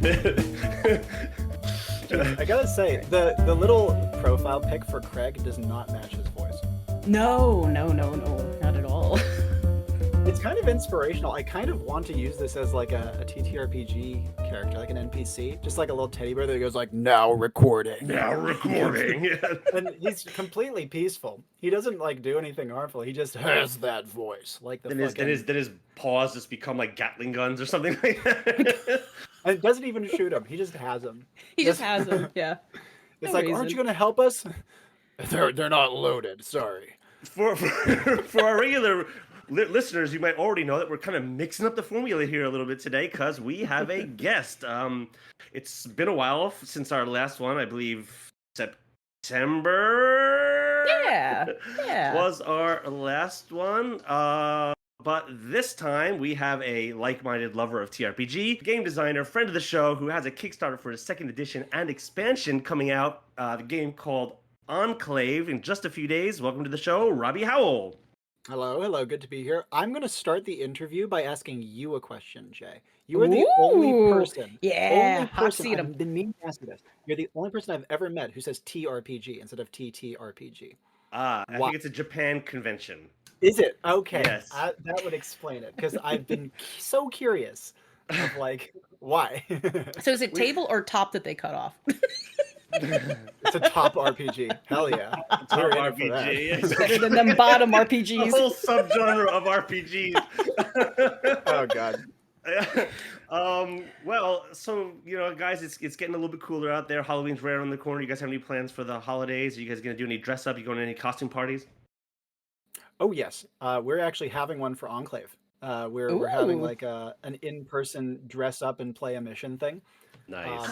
I gotta say, the little profile pic for Craig does not match his voice. No, not at all. It's kind of inspirational. I kind of want to use this as like a TTRPG character, like an NPC, just like a little teddy bear that goes like, "Now recording." Now recording. And he's completely peaceful. He doesn't like do anything harmful. He just has that voice, like the then his paws just become like Gatling guns or something like that. And it doesn't even shoot him. He just has them. He just has them. Yeah. It's No like, reason. aren't you gonna help us? They're not loaded. Sorry. For our regular listeners, you might already know that we're kind of mixing up the formula here a little bit today because we have a guest. It's been a while since our last one, I believe September. Yeah. Was our last one. But this time we have a like-minded lover of TRPG, game designer, friend of the show, who has a Kickstarter for his second edition and expansion coming out. The game called Enclave in just a few days. Welcome to the show, Robby Howell. Hello, good to be here. I'm going to start the interview by asking you a question, Jay. You are the only person. Yeah, hot seat I've been meaning to ask you this. You're the only person I've ever met who says TRPG instead of TTRPG. I think it's a Japan convention. Is it? Okay. Yes. That would explain it, because I've been so curious of like, why? So is it table or top that they cut off? It's a top RPG. Hell yeah. Top RPG. Better than them bottom A RPGs. whole subgenre of RPGs. Oh god. Well, so guys, it's getting a little bit cooler out there. Halloween's right around the corner. You guys have any plans for the holidays? Are you guys gonna do any dress up? You going to any costume parties? Oh yes. We're actually having one for Enclave. We're having like an in-person dress up and play a mission thing. Nice.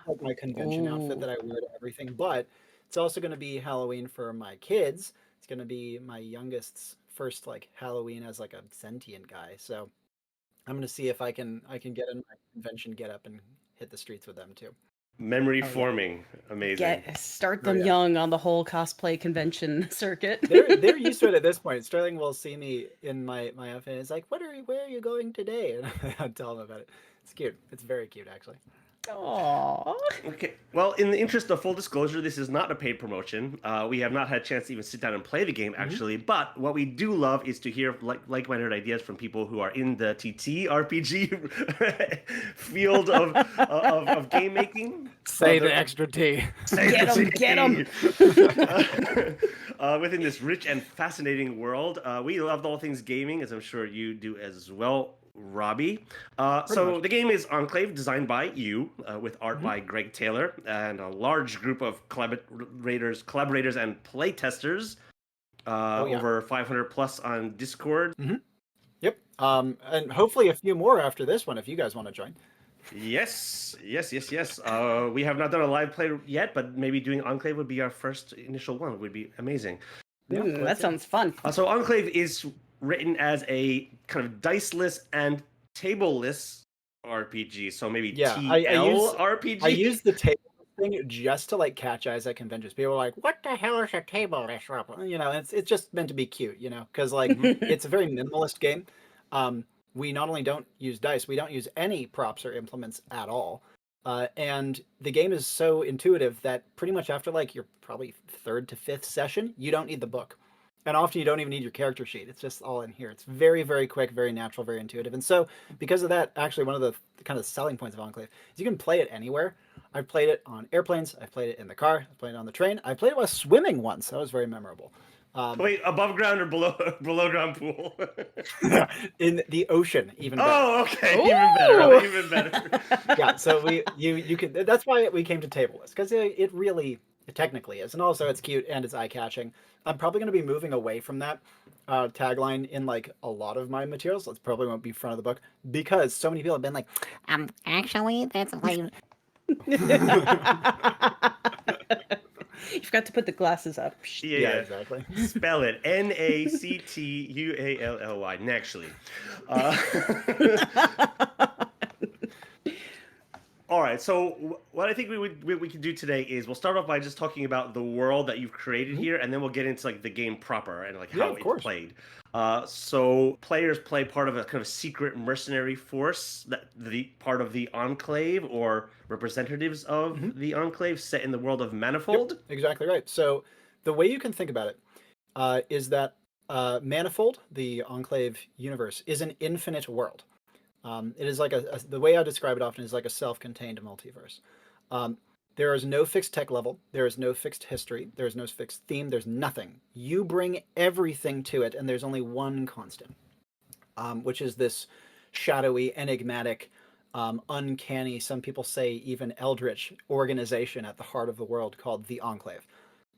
Like my convention outfit that I wear to everything, but it's also going to be Halloween for my kids. It's going to be my youngest's first like Halloween as like a sentient guy. So I'm going to see if I can get in my convention get up and hit the streets with them too. Memory forming. Amazing. Start them young on the whole cosplay convention circuit. They're used to it at this point. Sterling will see me in my outfit and it's like, where are you going today? And I'll tell him about it. It's cute. It's very cute actually. Aww. Okay. Well, in the interest of full disclosure, this is not a paid promotion. We have not had a chance to even sit down and play the game, actually. But what we do love is to hear like-minded ideas from people who are in the TTRPG field of game making. Say the extra T. Get them. Within this rich and fascinating world, we love all things gaming, as I'm sure you do as well, Robby. So the game is Enclave, designed by you, with art by Greg Taylor, and a large group of collaborators and play testers, over 500 plus on Discord. Yep. And hopefully a few more after this one if you guys want to join. Yes. We have not done a live play yet, but maybe doing Enclave would be our first initial one. It would be amazing. That sounds fun. So Enclave is written as a kind of diceless and tableless RPG, so maybe TLRPG. I use the table thing just to like catch eyes at conventions. People are like, "What the hell is a tableless?" It's just meant to be cute, because like it's a very minimalist game. We not only don't use dice, we don't use any props or implements at all. And the game is so intuitive that pretty much after like your probably 3rd to 5th session, you don't need the book. And often you don't even need your character sheet. It's just all in here. It's very, very quick, very natural, very intuitive. And so because of that, actually one of the kind of selling points of Enclave is you can play it anywhere. I've played it on airplanes. I've played it in the car. I've played it on the train. I played it while swimming once. That was very memorable. Wait, above ground or below ground pool? In the ocean, even better. Oh, okay. Ooh. Even better. Yeah, so you can. That's why we came to tableless, because it really technically is, and also it's cute and it's eye-catching. I'm probably going to be moving away from that tagline in like a lot of my materials. It probably won't be front of the book because so many people have been like, actually, that's like. You forgot to put the glasses up. Yeah, exactly. Spell it NACTUALLY. Naturally. All right. So what I think we could do today is we'll start off by just talking about the world that you've created here, and then we'll get into like the game proper and like how of it's course. played. So players play part of a kind of secret mercenary force that the part of the Enclave or representatives of the Enclave set in the world of Manifold. Yep, exactly right. So the way you can think about it is that Manifold, the Enclave universe, is an infinite world. It is like the way I describe it often is like a self-contained multiverse. Um, there is no fixed tech level. There is no fixed history. There is no fixed theme. There's nothing. You bring everything to it, and there's only one constant, which is this shadowy, enigmatic, uncanny, some people say even eldritch organization at the heart of the world called the Enclave.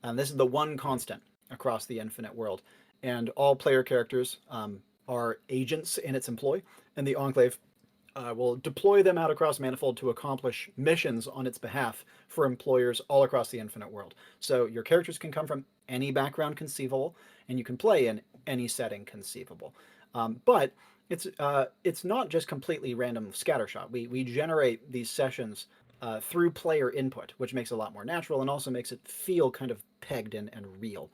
And this is the one constant across the infinite world. And all player characters are agents in its employ, and the Enclave will deploy them out across Manifold to accomplish missions on its behalf for employers all across the infinite world. So your characters can come from any background conceivable, and you can play in any setting conceivable. But it's not just completely random scattershot. We generate these sessions through player input, which makes it a lot more natural and also makes it feel kind of pegged in and real.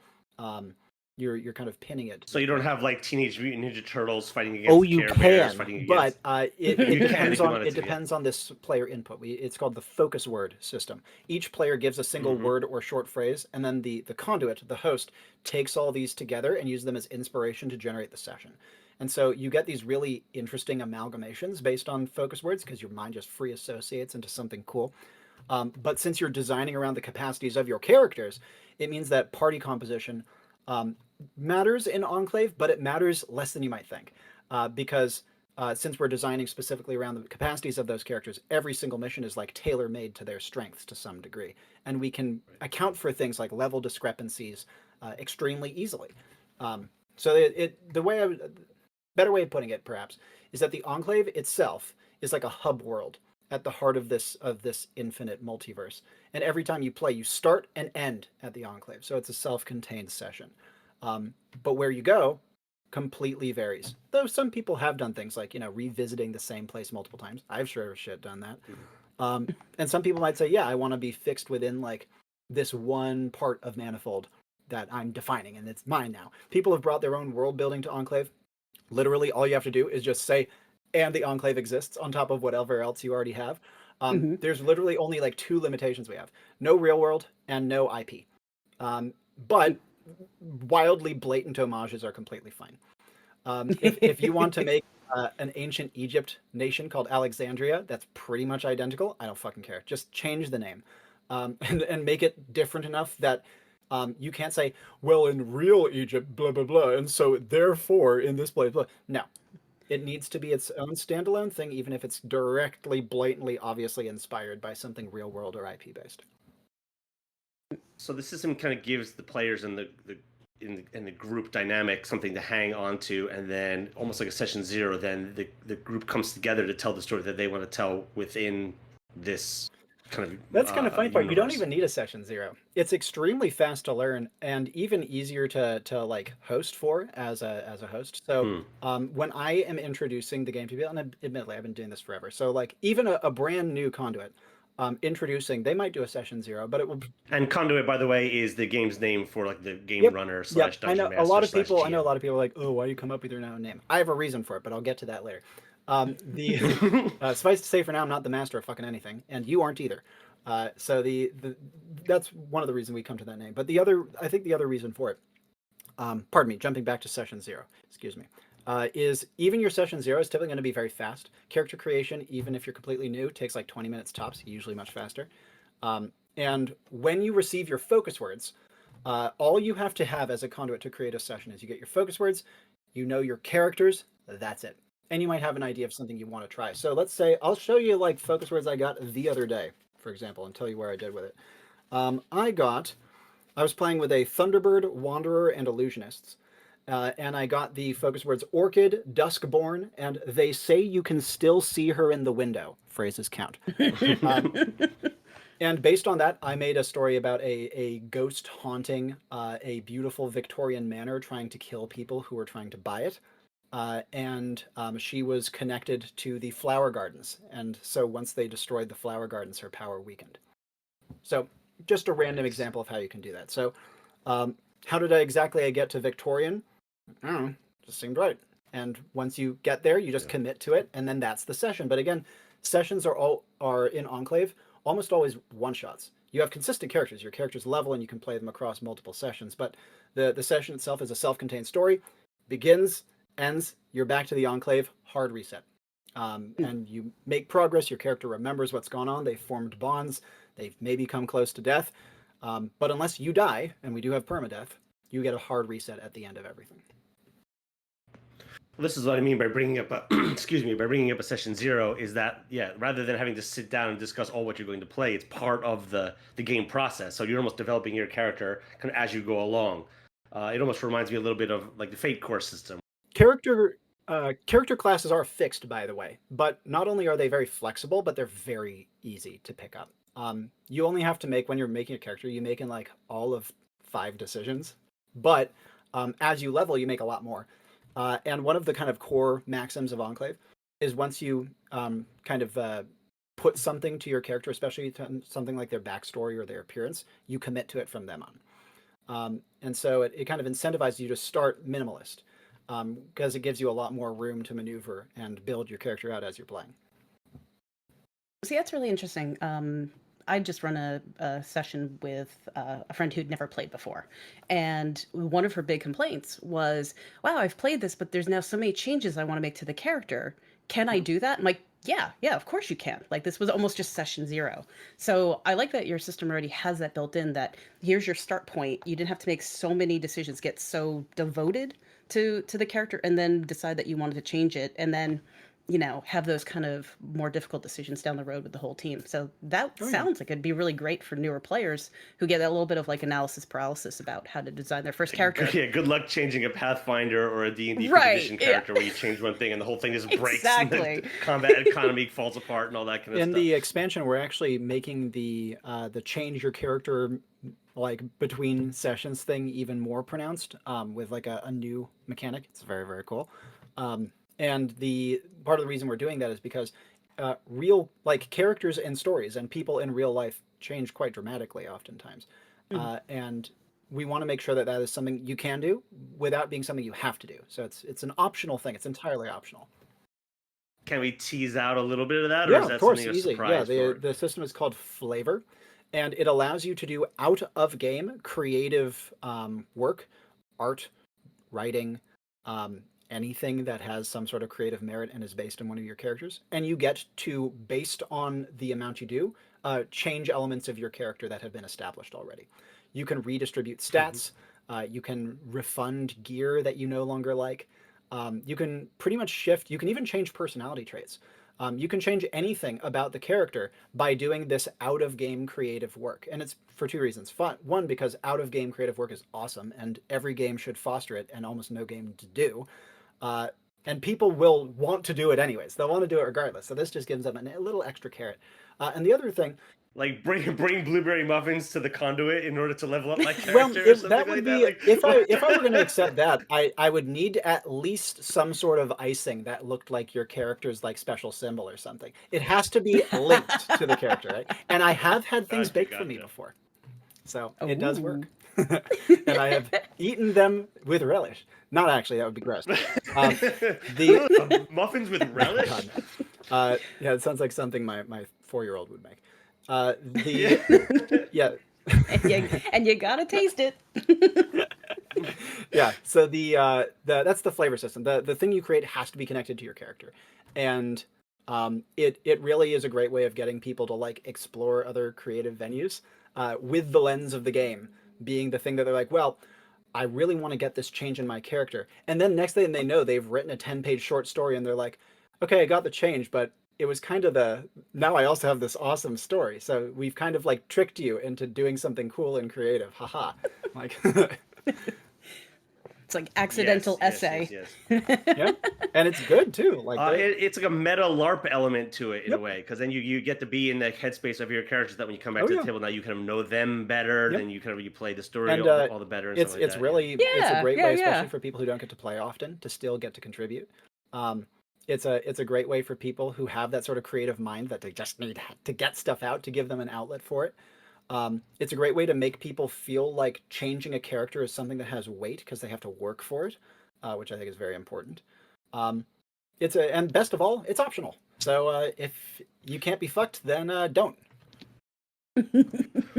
You're kind of pinning it. So you don't have like Teenage Mutant Ninja Turtles fighting against Oh, the you Care Bears, can, fighting but against. it depends on it depends on this player input. It's called the focus word system. Each player gives a single word or short phrase, and then the conduit, the host, takes all these together and uses them as inspiration to generate the session. And so you get these really interesting amalgamations based on focus words because your mind just free associates into something cool. But since you're designing around the capacities of your characters, it means that party composition matters in Enclave, but it matters less than you might think. Because since we're designing specifically around the capacities of those characters, every single mission is like tailor-made to their strengths to some degree. And we can account for things like level discrepancies extremely easily. So the way better way of putting it perhaps is that the Enclave itself is like a hub world at the heart of this infinite multiverse. And every time you play, you start and end at the Enclave. So it's a self-contained session. But where you go completely varies. Though some people have done things like, revisiting the same place multiple times. I've sure as shit done that. And some people might say, yeah, I want to be fixed within like this one part of Manifold that I'm defining and it's mine now. People have brought their own world building to Enclave. Literally, all you have to do is just say, and the Enclave exists on top of whatever else you already have. There's literally only like two limitations we have: no real world and no IP. But wildly blatant homages are completely fine. If you want to make an ancient Egypt nation called Alexandria that's pretty much identical, I don't fucking care. Just change the name and make it different enough that you can't say, well, in real Egypt, blah, blah, blah, and so therefore in this place, blah. No. It needs to be its own standalone thing, even if it's directly, blatantly, obviously inspired by something real world or IP based. So the system kind of gives the players and the group dynamic something to hang on to, and then almost like a session zero, then the group comes together to tell the story that they want to tell within this kind of That's kind of funny part. You don't universe. even need a session zero. It's extremely fast to learn and even easier to like host for as a host. So when I am introducing the game to people, and admittedly I've been doing this forever, so like even a brand new conduit introducing, they might do a session zero, but it will. And Conduit, by the way, is the game's name for like the game runner / Yep. I dungeon know master a lot of / people. I know a GM. lot of people are like, oh, why you come up with your own name? I have a reason for it, but I'll get to that later. Suffice to say, for now, I'm not the master of fucking anything, and you aren't either. So that's one of the reasons we come to that name. But I think the other reason for it, pardon me, jumping back to session zero, excuse me, is even your session zero is typically going to be very fast. Character creation, even if you're completely new, takes like 20 minutes tops, usually much faster. And when you receive your focus words, all you have to have as a conduit to create a session is you get your focus words, you know your characters, that's it. And you might have an idea of something you want to try. So let's say I'll show you like focus words I got the other day, for example, and tell you where I did with it. I was playing with a Thunderbird, Wanderer, and Illusionists. And I got the focus words Orchid, Duskborn, and they say you can still see her in the window. Phrases count. And based on that, I made a story about a ghost haunting a beautiful Victorian manor trying to kill people who were trying to buy it. and she was connected to the flower gardens. And so once they destroyed the flower gardens, her power weakened. So just a random example of how you can do that. So how did I get to Victorian? I don't know, just seemed right. And once you get there, you just commit to it, and then that's the session. But again, sessions are in Enclave almost always one-shots. You have consistent characters. Your characters level, and you can play them across multiple sessions. But the session itself is a self-contained story. Begins, ends, you're back to the Enclave, hard reset. And you make progress. Your character remembers what's gone on. They've formed bonds. They've maybe come close to death. But unless you die, and we do have permadeath, you get a hard reset at the end of everything. This is what I mean by bringing up a by bringing up a session 0 is that rather than having to sit down and discuss all what you're going to play, it's part of the game process. So you're almost developing your character kind of as you go along. It almost reminds me a little bit of like the Fate course system. Character classes are fixed, by the way, but not only are they very flexible, but they're very easy to pick up. You only have to make, when you're making a character, you make in like all of 5 decisions, but as you level, you make a lot more. And one of the kind of core maxims of Enclave is once you put something to your character, especially something like their backstory or their appearance, you commit to it from them on. And so it kind of incentivizes you to start minimalist, because it gives you a lot more room to maneuver and build your character out as you're playing. See, that's really interesting. I just run a session with a friend who'd never played before. And one of her big complaints was, wow, I've played this, but there's now so many changes I want to make to the character. Can I do that? I'm like, yeah, of course you can. Like, this was almost just session 0. So I like that your system already has that built in, that here's your start point. You didn't have to make so many decisions, get so devoted to the character, and then decide that you wanted to change it. And then have those kind of more difficult decisions down the road with the whole team. So that sounds like it'd be really great for newer players who get a little bit of like analysis paralysis about how to design their first character. Yeah, good luck changing a Pathfinder or a D&D edition character where you change one thing and the whole thing just breaks. Exactly. And the combat economy falls apart and all that kind of stuff. In the expansion, we're actually making the change your character like between sessions thing even more pronounced, with like a new mechanic. It's very, very cool. And the part of the reason we're doing that is because real like characters and stories and people in real life change quite dramatically oftentimes. And we want to make sure that is something you can do without being something you have to do. So it's an optional thing. It's entirely optional. Can we tease out a little bit of that? Or Yeah, is that of course, something easily. surprise The system is called Flavor, and it allows you to do out of game creative work, art, writing, anything that has some sort of creative merit and is based on one of your characters. And you get to, based on the amount you do, change elements of your character that have been established already. You can redistribute stats. You can refund gear that you no longer like. You can pretty much shift. You can even change personality traits. You can change anything about the character by doing this out-of-game creative work. And it's for 2 reasons. One, because out-of-game creative work is awesome, and every game should foster it, and almost no game to do. And people will want to do it anyways. They'll want to do it regardless. So this just gives them a little extra carrot. And the other thing... Like bring blueberry muffins to the conduit in order to level up my character. Well, or something that would like be that. if I were going to accept that, I would need at least some sort of icing that looked like your character's like special symbol or something. It has to be linked to the character, right? And I have had things baked for me before, so it does work. And I have eaten them with relish. Not actually, that would be gross. Muffins with relish. God, yeah, it sounds like something my 4-year-old would make. And you gotta taste it. Yeah, so that's the flavor system. The thing you create has to be connected to your character, and it really is a great way of getting people to like explore other creative venues, with the lens of the game being the thing that they're like, well, I really want to get this change in my character, and then next thing they know, they've written a 10-page short story, and they're like, okay, I got the change, but it was kind of now I also have this awesome story. So we've kind of like tricked you into doing something cool and creative. Haha. Like, It's like accidental essay. Yes. Yeah, and it's good too. Like it's like a meta LARP element to it in a Yep. way, because then you get to be in the headspace of your characters. That when you come back Oh, to the yeah. table, now you kind of know them better. Yep. Then you play the story And all the better. And it's stuff like it's that. really it's a Yeah, great yeah, way, yeah. especially for people who don't get to play often, to still get to contribute. It's a great way for people who have that sort of creative mind that they just need to get stuff out, to give them an outlet for it. It's a great way to make people feel like changing a character is something that has weight because they have to work for it, which I think is very important. And best of all, it's optional. So if you can't be fucked, then don't.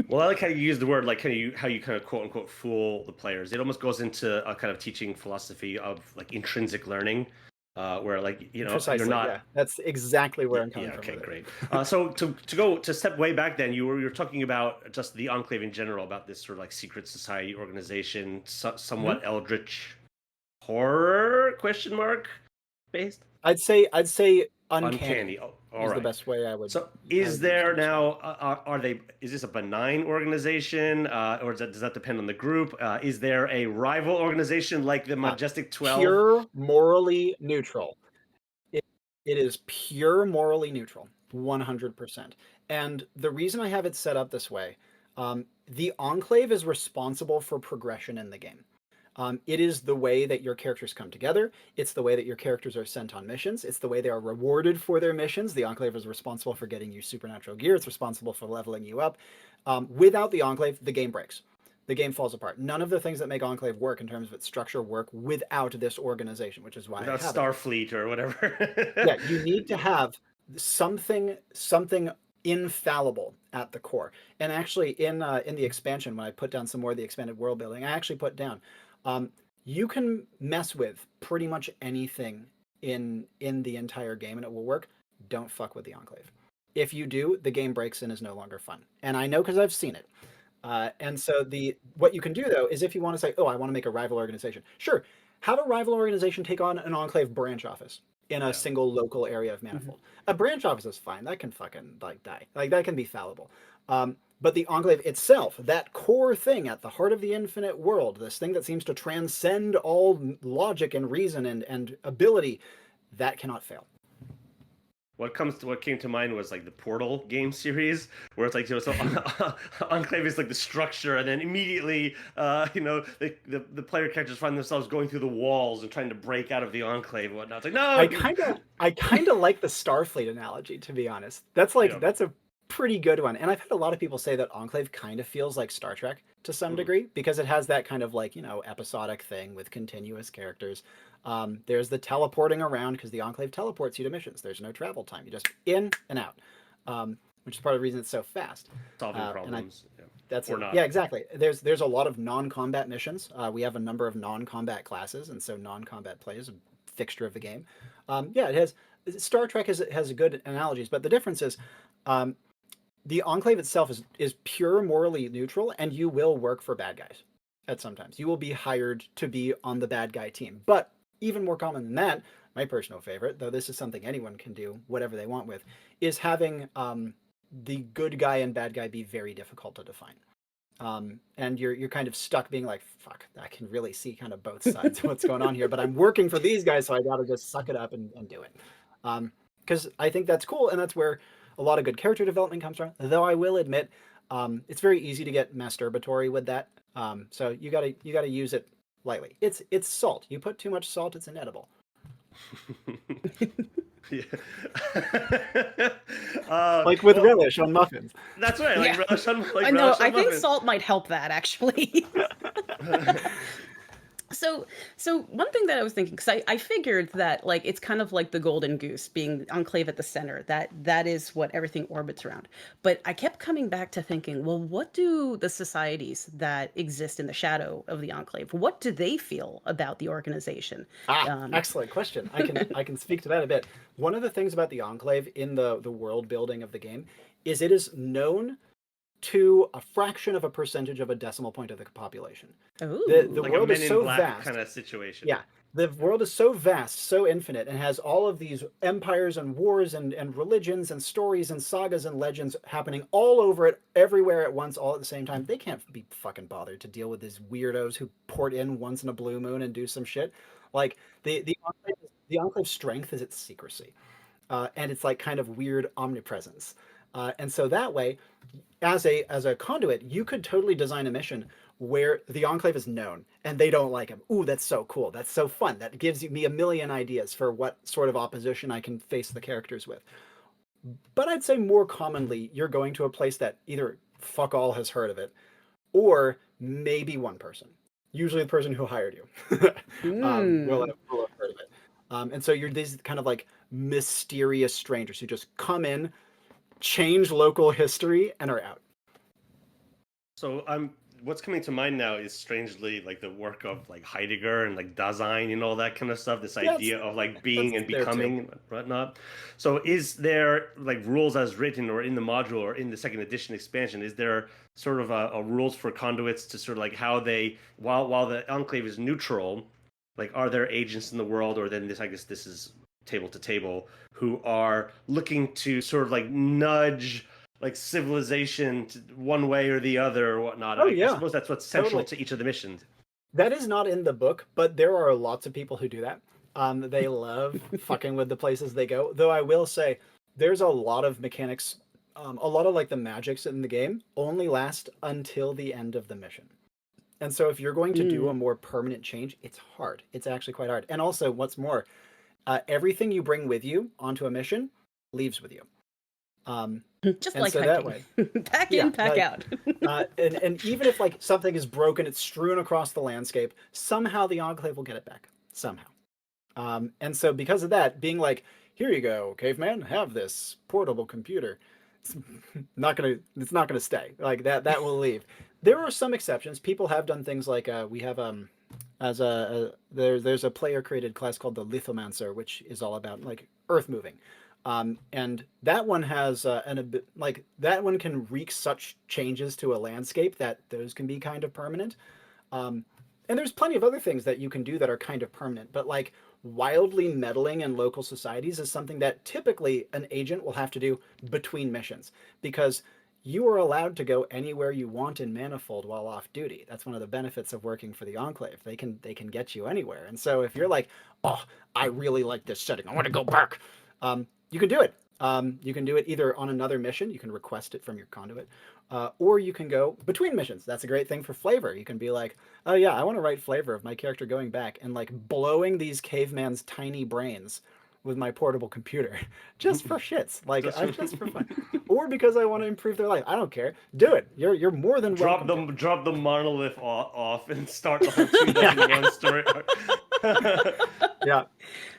Well, I like how you use the word, like how you kind of quote unquote fool the players. It almost goes into a kind of teaching philosophy of like intrinsic learning, where like Precisely, you're not. Yeah, that's exactly where I'm coming Yeah. from. Okay. with it. Great. So to step way back, then you were talking about just the Enclave in general, about this sort of like secret society organization, somewhat eldritch horror question mark based. I'd say uncanny, Oh, is all the right. best way I would. So I is would there use to describe now? Are they? Is this a benign organization, or does that depend on the group? Is there a rival organization like the Majestic 12? Pure morally neutral. It, it is pure morally neutral, 100%. And the reason I have it set up this way, the Enclave is responsible for progression in the game. It is the way that your characters come together. It's the way that your characters are sent on missions. It's the way they are rewarded for their missions. The Enclave is responsible for getting you supernatural gear. It's responsible for leveling you up. Without the Enclave, the game breaks. The game falls apart. None of the things that make Enclave work in terms of its structure work without this organization, which is why Without I have Starfleet or whatever. Yeah, you need to have something infallible at the core. And actually, in the expansion, when I put down some more of the expanded world building, I actually put down you can mess with pretty much anything in the entire game and it will work. Don't fuck with the Enclave. If you do, the game breaks and is no longer fun. And I know because I've seen it. And so what you can do though is if you want to say, oh, I want to make a rival organization, sure, have a rival organization take on an Enclave branch office in a single local area of Manifold. A branch office is fine. That can fucking like die. Like that can be fallible. But the Enclave itself, that core thing at the heart of the infinite world, this thing that seems to transcend all logic and reason and ability, that cannot fail. What came to mind was like the Portal game series, where it's like so Enclave is like the structure, and then immediately the player characters find themselves going through the walls and trying to break out of the Enclave and whatnot. It's like no, I kind of like the Starfleet analogy, to be honest. That's a pretty good one. And I've had a lot of people say that Enclave kind of feels like Star Trek to some degree, because it has that kind of like, episodic thing with continuous characters. There's the teleporting around because the Enclave teleports you to missions. There's no travel time. You just in and out, which is part of the reason it's so fast. Solving problems. That's or not. Yeah, exactly. There's a lot of non-combat missions. We have a number of non-combat classes, and so non-combat play is a fixture of the game. It has Star Trek has good analogies, but the difference is the Enclave itself is pure morally neutral, and you will work for bad guys at sometimes. You will be hired to be on the bad guy team. But even more common than that, my personal favorite, though this is something anyone can do whatever they want with, is having the good guy and bad guy be very difficult to define. And you're kind of stuck being like, fuck, I can really see kind of both sides of what's going on here, but I'm working for these guys, so I gotta just suck it up and do it. Because I think that's cool, and that's where a lot of good character development comes from. Though I will admit, it's very easy to get masturbatory with that. So you gotta use it lightly. It's salt. You put too much salt, it's inedible. Like with relish on muffins. That's right. Like relish on, I know. I think salt might help that actually. So one thing that I was thinking, because I figured that like it's kind of like the golden goose being the Enclave at the center, that is what everything orbits around. But I kept coming back to thinking, well, what do the societies that exist in the shadow of the Enclave, what do they feel about the organization? Excellent question. I can speak to that a bit. One of the things about the Enclave in the world building of the game is it is known to a fraction of a percentage of a decimal point of the population. Ooh. The Like world a is Men in so Black vast. kind of situation. Yeah, the world is so vast, so infinite, and has all of these empires and wars and religions and stories and sagas and legends happening all over it, everywhere at once, all at the same time. They can't be fucking bothered to deal with these weirdos who port in once in a blue moon and do some shit. Like the Enclave's strength is its secrecy, and it's like kind of weird omnipresence. And so that way, as a conduit, you could totally design a mission where the Enclave is known and they don't like him. Ooh, that's so cool. That's so fun. That gives me a million ideas for what sort of opposition I can face the characters with. But I'd say more commonly, you're going to a place that either fuck all has heard of it, or maybe one person, usually the person who hired you, will have heard of it. And so you're these kind of like mysterious strangers who just come in, change local history, and are out. So what's coming to mind now is strangely like the work of like Heidegger and like Dasein and all that kind of stuff. This idea of like being and becoming and whatnot. So is there like rules as written or in the module or in the second edition expansion? Is there sort of a rules for conduits to sort of like how they while the Enclave is neutral, like are there agents in the world, or then this, I guess this is table to table, who are looking to sort of like nudge like civilization to one way or the other or whatnot? I suppose that's what's central to each of the missions. That is not in the book, but there are lots of people who do that. They love fucking with the places they go. Though I will say, there's a lot of mechanics, a lot of like the magics in the game only last until the end of the mission. And so if you're going to do a more permanent change, it's hard. It's actually quite hard. And also, what's more, everything you bring with you onto a mission leaves with you. Just like so that way, pack in, pack out. And even if like something is broken, it's strewn across the landscape, somehow the Enclave will get it back somehow. And so because of that, being like, here you go, caveman, have this portable computer. It's not gonna stay like that. That will leave. There are some exceptions. People have done things like we have there's a player created class called the Lithomancer, which is all about like earth moving. And that one has that one can wreak such changes to a landscape that those can be kind of permanent. And there's plenty of other things that you can do that are kind of permanent, but like wildly meddling in local societies is something that typically an agent will have to do between missions, because you are allowed to go anywhere you want in Manifold while off duty. That's one of the benefits of working for the Enclave. They can get you anywhere. And so if you're like, oh, I really like this setting, I want to go back. You can do it. You can do it either on another mission. You can request it from your conduit, or you can go between missions. That's a great thing for flavor. You can be like, oh yeah, I want to write flavor of my character going back and like blowing these caveman's tiny brains with my portable computer just for shits, like just for fun, or because I want to improve their life. I don't care. Do it. You're more than welcome. Drop the monolith off and start the whole 2001 story. Yeah,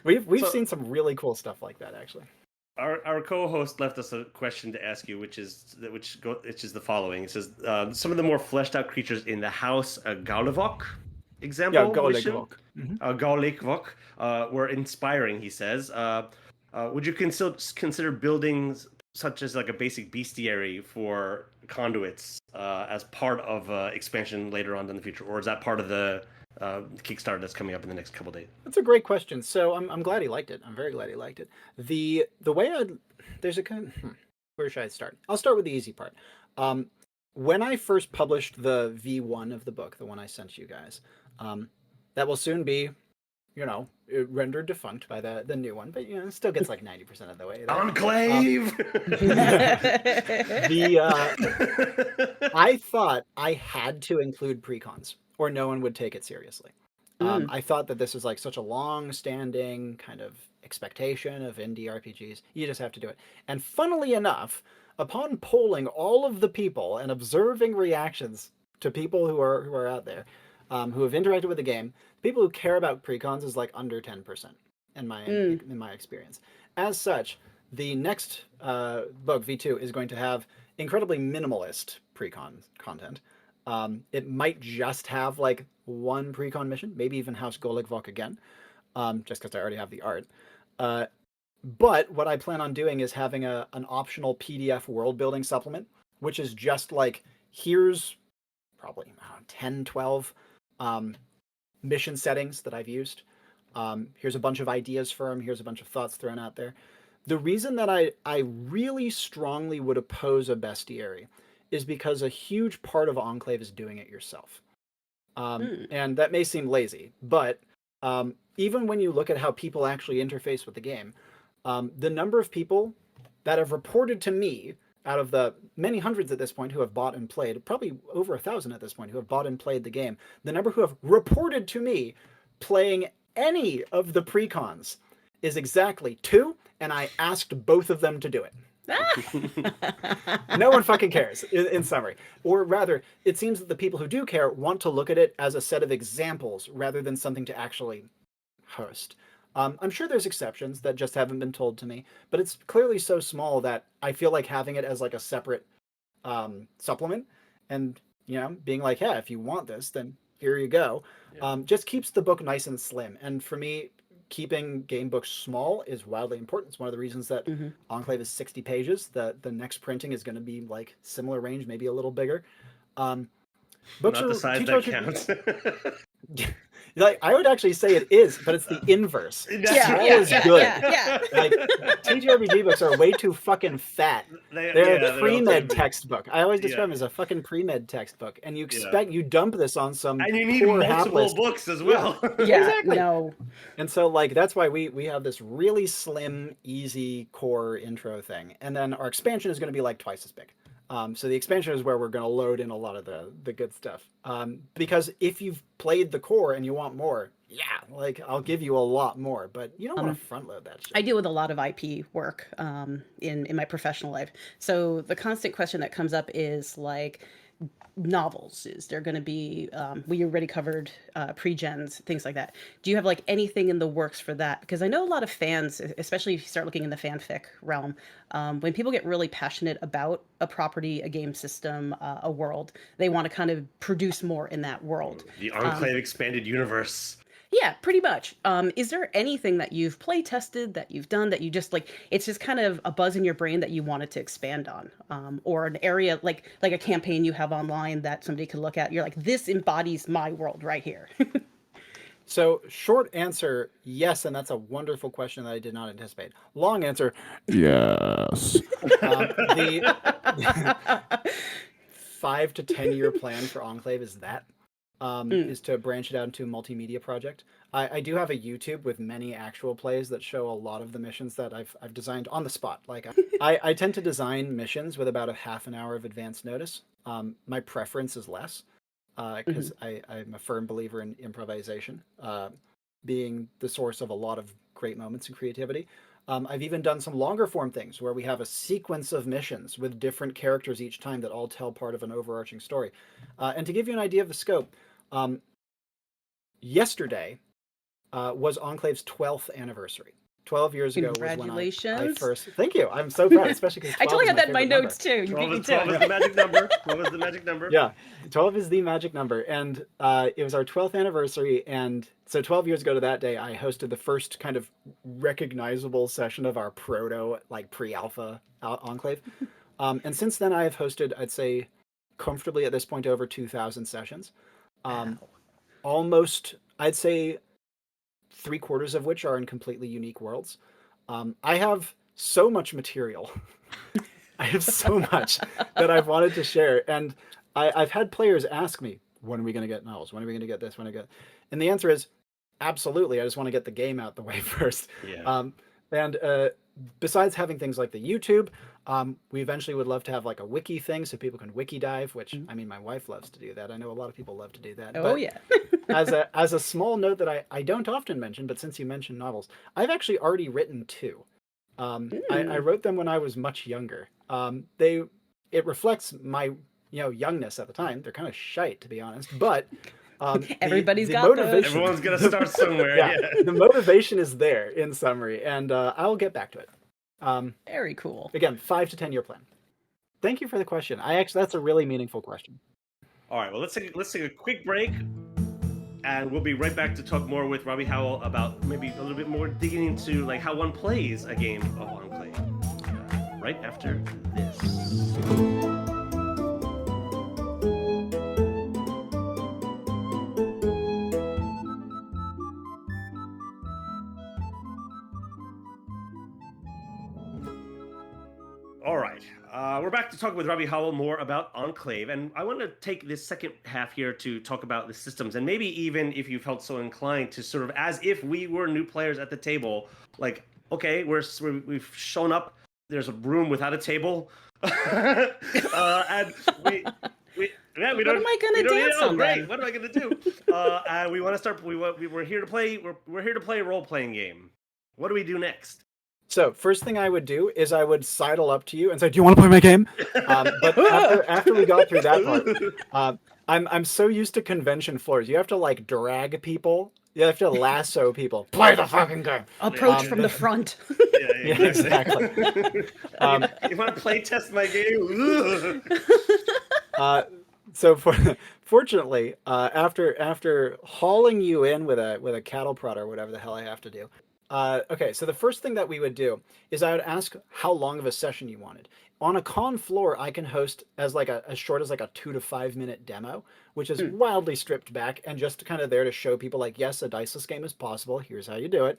we've seen some really cool stuff like that actually. Our co-host left us a question to ask you, which is the following. It says some of the more fleshed out creatures in the house Gaulivok example. Yeah, Gaulivok were inspiring. He says, would you consider buildings such as like a basic bestiary for conduits as part of expansion later on in the future, or is that part of the Kickstarter that's coming up in the next couple days? That's a great question. So I'm glad he liked it. I'm very glad he liked it. The way there's a kind of, where should I start? I'll start with the easy part. When I first published the V1 of the book, the one I sent you guys, that will soon be, rendered defunct by the new one, but it still gets like 90% of the way there. Enclave. I thought I had to include precons, or no one would take it seriously. I thought that this was like such a long-standing kind of expectation of indie RPGs. You just have to do it. And funnily enough, upon polling all of the people and observing reactions to people who are out there, who have interacted with the game, people who care about precons is like under 10% in my experience. As such, the next book, V2, is going to have incredibly minimalist precon content. It might just have like one precon mission, maybe even House Goligvok again, just because I already have the art. But what I plan on doing is having an optional PDF world building supplement which is just like, here's probably 10, 12 mission settings that I've used. Here's a bunch of ideas for them. Here's a bunch of thoughts thrown out there. The reason that I really strongly would oppose a bestiary is because a huge part of Enclave is doing it yourself. And that may seem lazy, but even when you look at how people actually interface with the game, the number of people that have reported to me, out of the many hundreds at this point who have bought and played, probably over 1,000 at this point who have bought and played the game, the number who have reported to me playing any of the precons is exactly 2, and I asked both of them to do it. No one fucking cares, in summary. Or rather, it seems that the people who do care want to look at it as a set of examples rather than something to actually host. I'm sure there's exceptions that just haven't been told to me, but it's clearly so small that I feel like having it as like a separate supplement and, being like, yeah, if you want this, then here you go, just keeps the book nice and slim. And for me, keeping game books small is wildly important. It's one of the reasons that Enclave is 60 pages. The next printing is going to be like similar range, maybe a little bigger. Books Not the size that counts. Like, I would actually say it is, but it's the inverse. Small is good. Like, TTRPG books are way too fucking fat. They're a pre-med textbook. I always describe them as a fucking pre-med textbook. And you expect you dump this on some and you need multiple books as well. Exactly. No. And so, like, that's why we have this really slim, easy core intro thing. And then our expansion is going to be like twice as big. So the expansion is where we're going to load in a lot of the good stuff. Because if you've played the core and you want more, like, I'll give you a lot more, but you don't want to front load that shit. I deal with a lot of IP work in my professional life. So the constant question that comes up is like, novels, is there going to be we already covered pre-gens, things like that. Do you have like anything in the works for that? Because I know a lot of fans, especially if you start looking in the fanfic realm, when people get really passionate about a property, a game system, a world, they want to kind of produce more in that world. The Enclave expanded universe. Yeah, pretty much. Is there anything that you've play tested, that you've done, that you just like, it's just kind of a buzz in your brain that you wanted to expand on? Or an area like a campaign you have online that somebody could look at, you're like, this embodies my world right here. So short answer, yes, and that's a wonderful question that I did not anticipate. Long answer, yes. The 5 to 10 year plan for Enclave is that. Is to branch it out into a multimedia project. I do have a YouTube with many actual plays that show a lot of the missions that I've designed on the spot. Like, I tend to design missions with about a half an hour of advance notice. My preference is less, because I'm a firm believer in improvisation being the source of a lot of great moments and creativity. I've even done some longer form things where we have a sequence of missions with different characters each time that all tell part of an overarching story. And to give you an idea of the scope, yesterday was Enclave's 12th anniversary. 12 years ago was when I first... Thank you. I'm so proud, especially because I totally had that in my notes too. 12 is the magic number. 12 is the magic number. Yeah, 12 is the magic number. And it was our 12th anniversary. And so 12 years ago to that day, I hosted the first kind of recognizable session of our proto, like pre-alpha Enclave. And since then, I have hosted, I'd say, comfortably at this point, over 2,000 sessions. Almost, I'd say, 3/4 of which are in completely unique worlds. I have so much material. I have so much that I've wanted to share. And I've had players ask me, when are we going to get novels? When are we going to get this? And the answer is, absolutely. I just want to get the game out the way first. Yeah. And besides having things like the YouTube, we eventually would love to have like a wiki thing so people can wiki dive, which, I mean, my wife loves to do that. I know a lot of people love to do that. Oh, yeah. as a small note that I don't often mention, but since you mentioned novels, I've actually already written 2. I wrote them when I was much younger. It reflects my youngness at the time. They're kind of shite, to be honest, but everybody's got motivation. those. Everyone's gonna start somewhere. Yeah. The motivation is there in summary, and I'll get back to it. Very cool. Again, 5 to 10 year plan. Thank you for the question. That's a really meaningful question. All right, well, let's take a quick break, and we'll be right back to talk more with Robby Howell about maybe a little bit more digging into like how one plays a game of Enclave. Right after this. right. We're back to talk with Robby Howell more about Enclave, and I want to take this second half here to talk about the systems, and maybe even if you felt so inclined to sort of, as if we were new players at the table, like, okay, we've shown up. There's a room without a table, and we yeah, we What am I gonna dance on great. then? What am I gonna do? And we want to start. We're here to play. We're here to play a role playing game. What do we do next? So first thing I would do is I would sidle up to you and say, "Do you want to play my game?" But after we got through that part, I'm so used to convention floors. You have to like drag people. You have to lasso people. Play the fucking game. Approach from the front. Yeah, exactly. You want to play test my game? So fortunately, after hauling you in with a cattle prod or whatever the hell I have to do. Okay, so the first thing that we would do is I would ask how long of a session you wanted. On a con floor, I can host as short as like a 2 to 5 minute demo, which is wildly stripped back and just kind of there to show people like, yes, a diceless game is possible. Here's how you do it.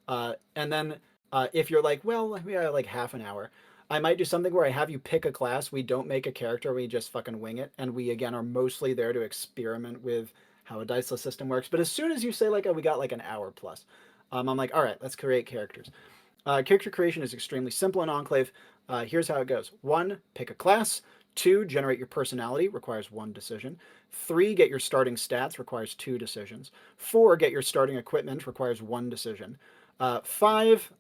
And then if you're like, well, maybe I like half an hour, I might do something where I have you pick a class. We don't make a character. We just fucking wing it. And we, again, are mostly there to experiment with how a diceless system works. But as soon as you say like, oh, we got like an hour plus, I'm like, all right, let's create characters. Character creation is extremely simple in Enclave. Here's how it goes. 1, pick a class. 2, generate your personality, requires 1 decision. 3, get your starting stats, requires 2 decisions. 4, get your starting equipment, requires 1 decision. 5,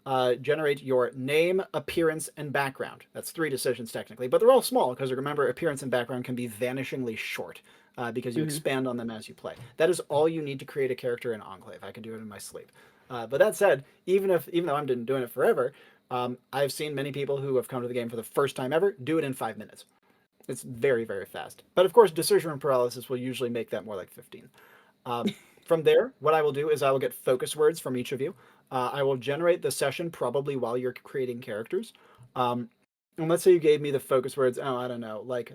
generate your name, appearance, and background. That's 3 decisions technically, but they're all small because remember, appearance and background can be vanishingly short because you expand on them as you play. That is all you need to create a character in Enclave. I can do it in my sleep. But that said, even though I'm doing it forever, I've seen many people who have come to the game for the first time ever do it in 5 minutes. It's very, very fast. But of course, decision paralysis will usually make that more like 15. From there, what I will do is I will get focus words from each of you. I will generate the session probably while you're creating characters. And let's say you gave me the focus words, oh, I don't know, like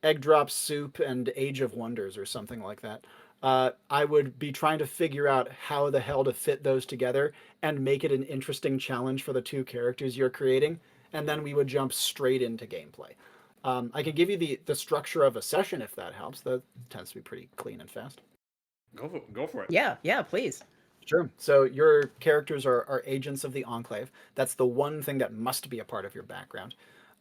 egg drop soup and Age of Wonders or something like that. I would be trying to figure out how the hell to fit those together and make it an interesting challenge for the 2 characters you're creating, and then we would jump straight into gameplay. I can give you the structure of a session if that helps. That tends to be pretty clean and fast. Go for it. Yeah, please. Sure. So your characters are agents of the Enclave. That's the one thing that must be a part of your background.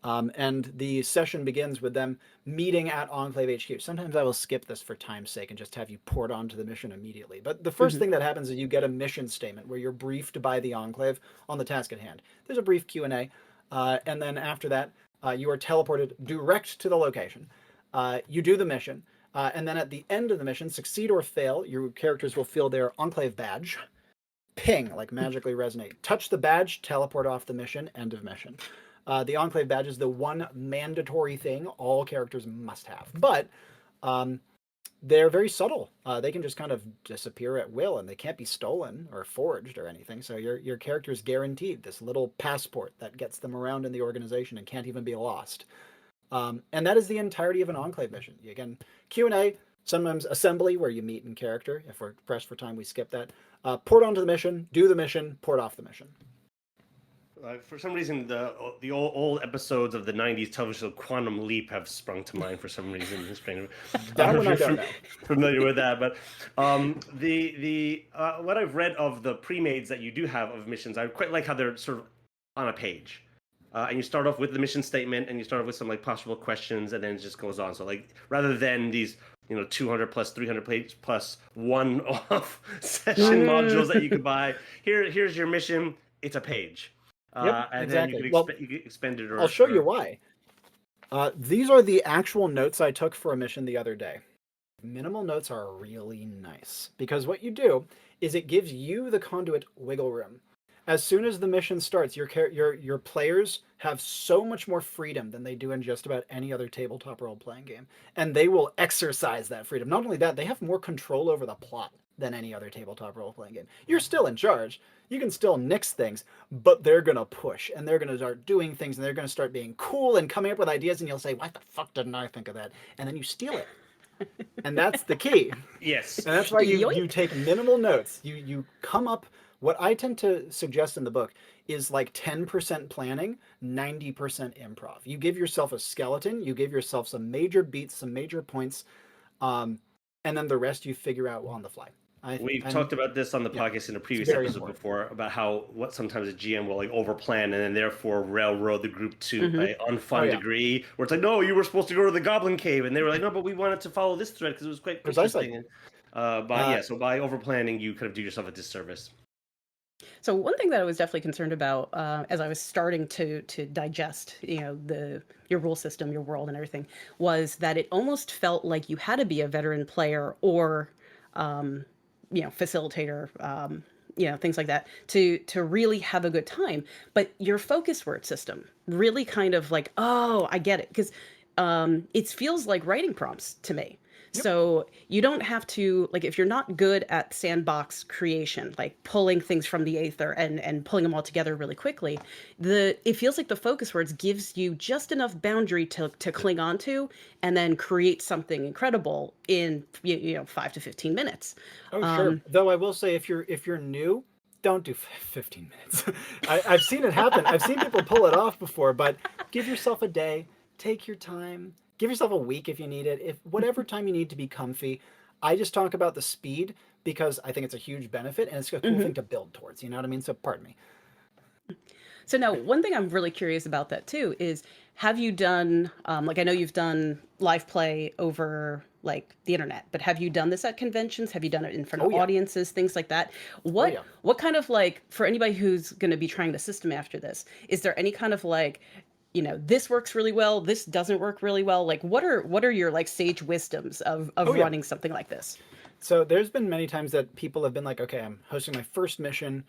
And the session begins with them meeting at Enclave HQ. Sometimes I will skip this for time's sake and just have you port onto the mission immediately. But the first thing that happens is you get a mission statement where you're briefed by the Enclave on the task at hand. There's a brief Q&A, and then after that, you are teleported direct to the location. You do the mission, and then at the end of the mission, succeed or fail, your characters will feel their Enclave badge ping, like magically resonate. Touch the badge, teleport off the mission, end of mission. The Enclave badge is the one mandatory thing all characters must have. But they're very subtle. They can just kind of disappear at will, and they can't be stolen or forged or anything. So your character is guaranteed this little passport that gets them around in the organization and can't even be lost. And that is the entirety of an Enclave mission. Again, Q&A, sometimes assembly where you meet in character. If we're pressed for time, we skip that. Port onto the mission, do the mission, port off the mission. For some reason, the old episodes of the '90s television show Quantum Leap have sprung to mind for some reason. I don't know if you're familiar with that, but what I've read of the pre-mades that you do have of missions, I quite like how they're sort of on a page. And you start off with the mission statement, and you start off with some like possible questions, and then it just goes on. So like rather than these 200 plus 300 page plus one-off session modules that you could buy, here's your mission. It's a page. Yep, and exactly. then you can expend it. I'll show you why. These are the actual notes I took for a mission the other day. Minimal notes are really nice because what you do is it gives you the conduit wiggle room. As soon as the mission starts, your players have so much more freedom than they do in just about any other tabletop role-playing game, and they will exercise that freedom. Not only that, they have more control over the plot than any other tabletop role-playing game. You're still in charge. You can still nix things, but they're going to push, and they're going to start doing things, and they're going to start being cool and coming up with ideas, and you'll say, "Why the fuck didn't I think of that?" And then you steal it. And that's the key. Yes. And that's why you take minimal notes. You come up What I tend to suggest in the book is like 10% planning, 90% improv. You give yourself a skeleton, you give yourself some major beats, some major points, and then the rest you figure out on the fly. We've talked about this on the yeah, podcast in a previous very episode important. before about how what sometimes a GM will like overplan and then therefore railroad the group to a unfun yeah. degree where it's like, no, you were supposed to go to the Goblin Cave, and they were like, no, but we wanted to follow this thread because it was quite Precisely. interesting. And, so by overplanning, you kind of do yourself a disservice. So one thing that I was definitely concerned about as I was starting to digest, your rule system, your world, and everything, was that it almost felt like you had to be a veteran player or, facilitator, things like that to really have a good time. But your focus word system really kind of like, oh, I get it, because it feels like writing prompts to me. So you don't have to, like, if you're not good at sandbox creation, like pulling things from the aether and pulling them all together really quickly, it feels like the focus words gives you just enough boundary to cling on to and then create something incredible in 5 to 15 minutes. Sure. Though I will say, if you're new, don't do 15 minutes. I've seen it happen. I've seen people pull it off before, but give yourself a day, take your time. Give yourself a week if you need it. If whatever time you need to be comfy. I just talk about the speed because I think it's a huge benefit and it's a cool thing to build towards. You know what I mean? So pardon me. So now, one thing I'm really curious about that too is, have you done, like, I know you've done live play over like the internet, but have you done this at conventions? Have you done it in front of audiences, things like that? What kind of, like, for anybody who's going to be trying the system after this, is there any kind of like, this works really well, this doesn't work really well? Like, what are your like sage wisdoms of running something like this? So there's been many times that people have been like, okay, I'm hosting my first mission.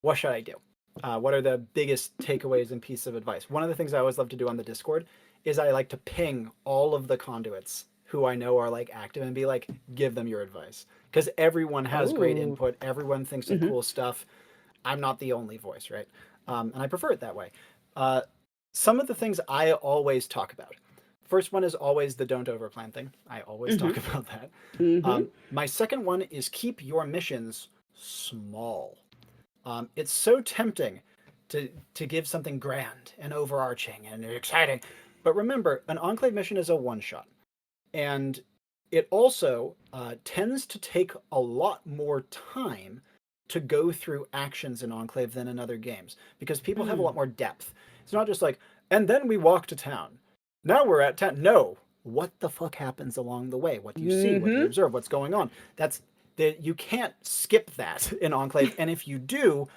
What should I do? What are the biggest takeaways and pieces of advice? One of the things I always love to do on the Discord is I like to ping all of the conduits who I know are like active and be like, give them your advice. Because everyone has great input. Everyone thinks of cool stuff. I'm not the only voice, right? And I prefer it that way. Some of the things I always talk about. First one is always the don't overplan thing. I always talk about that. My second one is keep your missions small. It's so tempting to give something grand and overarching and exciting. But remember, an Enclave mission is a one-shot. And it also tends to take a lot more time to go through actions in Enclave than in other games because people have a lot more depth. It's not just like, and then we walk to town. Now we're at town. No, what the fuck happens along the way? What do you see? What do you observe? What's going on? You can't skip that in Enclave. And if you do,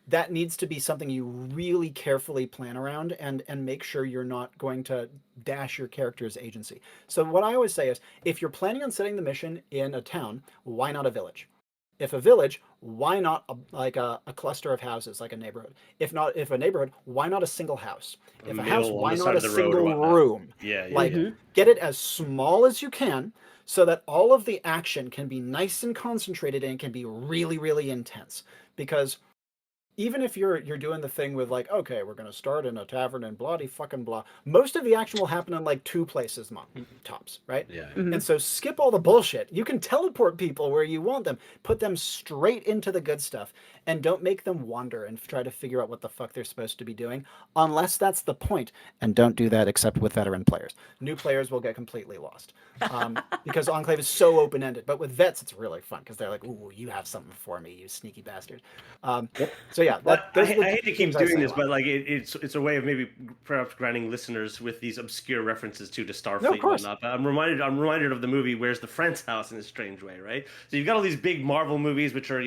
that needs to be something you really carefully plan around and make sure you're not going to dash your character's agency. So what I always say is, if you're planning on setting the mission in a town, why not a village? If a village, why not a cluster of houses, like a neighborhood? If a neighborhood, why not a single house? If a house, why not a single room? Get it as small as you can so that all of the action can be nice and concentrated and can be really, really intense. Because even if you're doing the thing with like, okay, we're going to start in a tavern and bloody fucking blah, most of the action will happen in like 2 places tops, right? Yeah. And so skip all the bullshit. You can teleport people where you want them. Put them straight into the good stuff and don't make them wander and try to figure out what the fuck they're supposed to be doing unless that's the point. And don't do that except with veteran players. New players will get completely lost because Enclave is so open-ended. But with vets, it's really fun because they're like, ooh, you have something for me, you sneaky bastard. So yeah, I hate to keep doing this, but like it's a way of maybe perhaps grounding listeners with these obscure references to Starfleet and whatnot. But I'm reminded of the movie Where's the Friend's House in a strange way, right? So you've got all these big Marvel movies which are,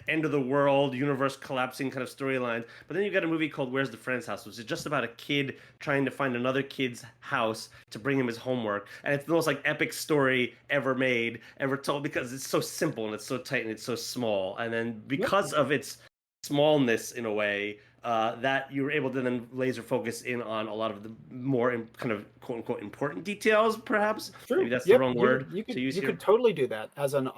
end of the world, universe collapsing kind of storylines, but then you've got a movie called Where's the Friend's House, which is just about a kid trying to find another kid's house to bring him his homework, and it's the most like epic story ever made, ever told, because it's so simple and it's so tight and it's so small, and then because of its smallness in a way that you were able to then laser focus in on a lot of the more kind of quote unquote important details, perhaps. Sure. Maybe that's the wrong word to use here. You could totally do that as an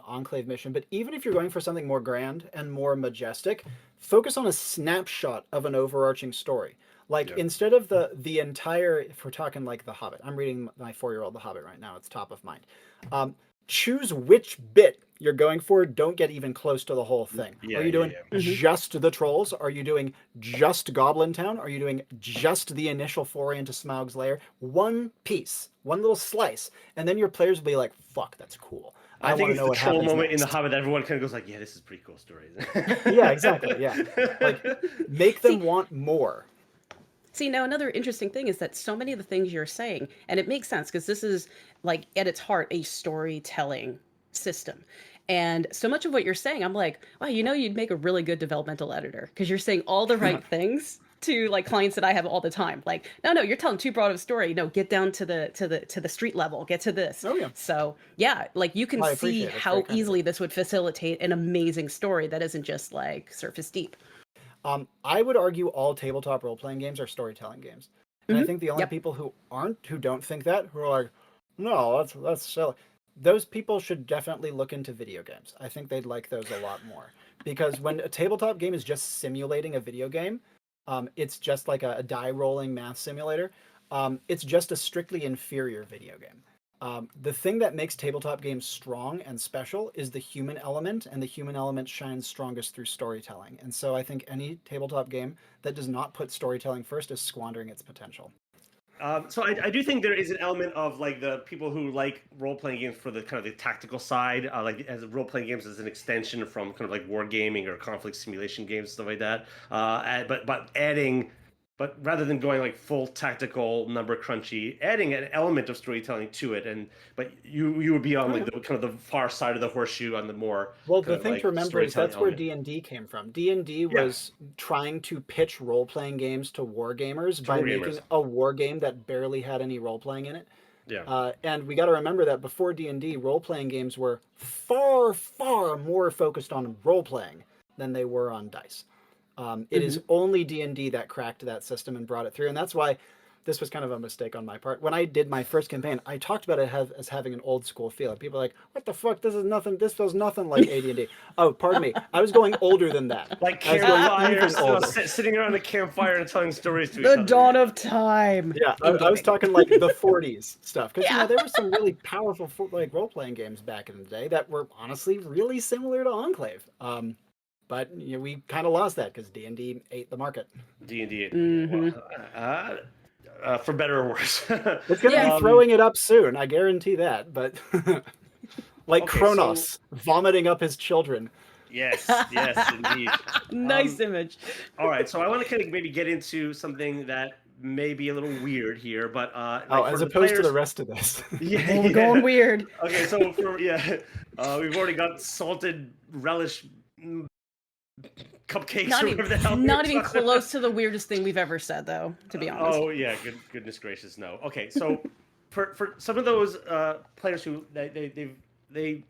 Enclave mission, but even if you're going for something more grand and more majestic, focus on a snapshot of an overarching story. Like instead of the entire, if we're talking like The Hobbit, I'm reading my 4-year-old The Hobbit right now, it's top of mind. choose which bit you're going for. Don't get even close to the whole thing. Yeah, Are you doing yeah. just the trolls? Are you doing just Goblin Town? Are you doing just the initial foray into Smaug's lair? One piece, one little slice, and then your players will be like, "Fuck, that's cool. I think want to it's know the what troll happens moment in the next." Hobbit. Everyone kind of goes like, "Yeah, this is pretty cool story." Yeah, exactly. Yeah, like make them want more. See, now another interesting thing is that so many of the things you're saying, and it makes sense because this is like at its heart a storytelling system. And so much of what you're saying, I'm like, wow, you'd make a really good developmental editor because you're saying all the right things to like clients that I have all the time. Like, no, you're telling too broad of a story. No, get down to the street level, get to this. Oh yeah. So yeah, like you can Well, I see appreciate it. It's how very kind of you. easily this would facilitate an amazing story that isn't just like surface deep. I would argue all tabletop role-playing games are storytelling games. And I think the only Yep. people who don't think that, who are like, no, that's silly, those people should definitely look into video games. I think they'd like those a lot more. Because when a tabletop game is just simulating a video game, it's just like a die-rolling math simulator. It's just a strictly inferior video game. The thing that makes tabletop games strong and special is the human element, and the human element shines strongest through storytelling. And so I think any tabletop game that does not put storytelling first is squandering its potential. So I do think there is an element of like the people who like role playing games for the kind of the tactical side, like as role playing games as an extension from kind of like wargaming or conflict simulation games, stuff like that. But rather than going like full tactical number crunchy, adding an element of storytelling to it, but you would be on like the kind of the far side of the horseshoe on the more Well, kind the of, thing like, to remember is storytelling that's where element. D&D came from. D&D was trying to pitch role-playing games to wargamers by making a war game that barely had any role-playing in it. Yeah. And we got to remember that before D&D, role-playing games were far, far more focused on role-playing than they were on dice. It is only D&D that cracked that system and brought it through. And that's why this was kind of a mistake on my part. When I did my first campaign, I talked about it as having an old school feel. People are like, what the fuck? This is nothing. This feels nothing like AD&D. Oh, pardon me. I was going older than that. Like I was going campfires, even older. sitting around a campfire and telling stories to each The other. dawn of time. Yeah, I was talking like the 40s stuff. Because, there were some really powerful like role-playing games back in the day that were honestly really similar to Enclave. But we kind of lost that because D&D ate the market. D&D. For better or worse. It's going to be throwing it up soon. I guarantee that. But like Kronos vomiting up his children. Yes, indeed. Nice image. All right, so I want to kind of maybe get into something that may be a little weird here, but as opposed to the rest of this. We're going weird. Okay, so we've already got salted relish cupcakes. Not even close to the weirdest thing we've ever said, though. To be honest. Oh yeah, goodness gracious, no. Okay, so for some of those players who they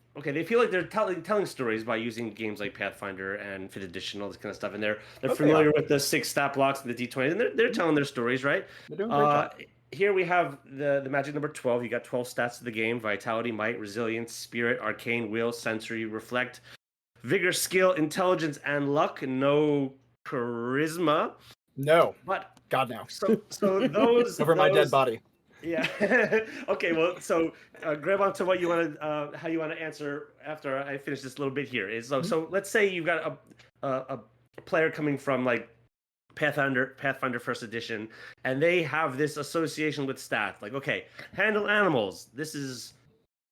feel like they're telling stories by using games like Pathfinder and 5th edition, all this kind of stuff, and they're familiar with the 6 stat blocks and the D20, and they're telling their stories, right? They're doing a great job. Here we have the magic number 12. You got 12 stats of the game: vitality, might, resilience, spirit, arcane, will, sensory, reflect, vigor, skill, intelligence, and luck. No charisma. No. But God, no. So those over my dead body. Yeah. Okay. Well, so grab onto what you want to, how you want to answer after I finish this little bit here. So let's say you've got a player coming from like Pathfinder 1st edition, and they have this association with stats. Like, okay, handle animals. This is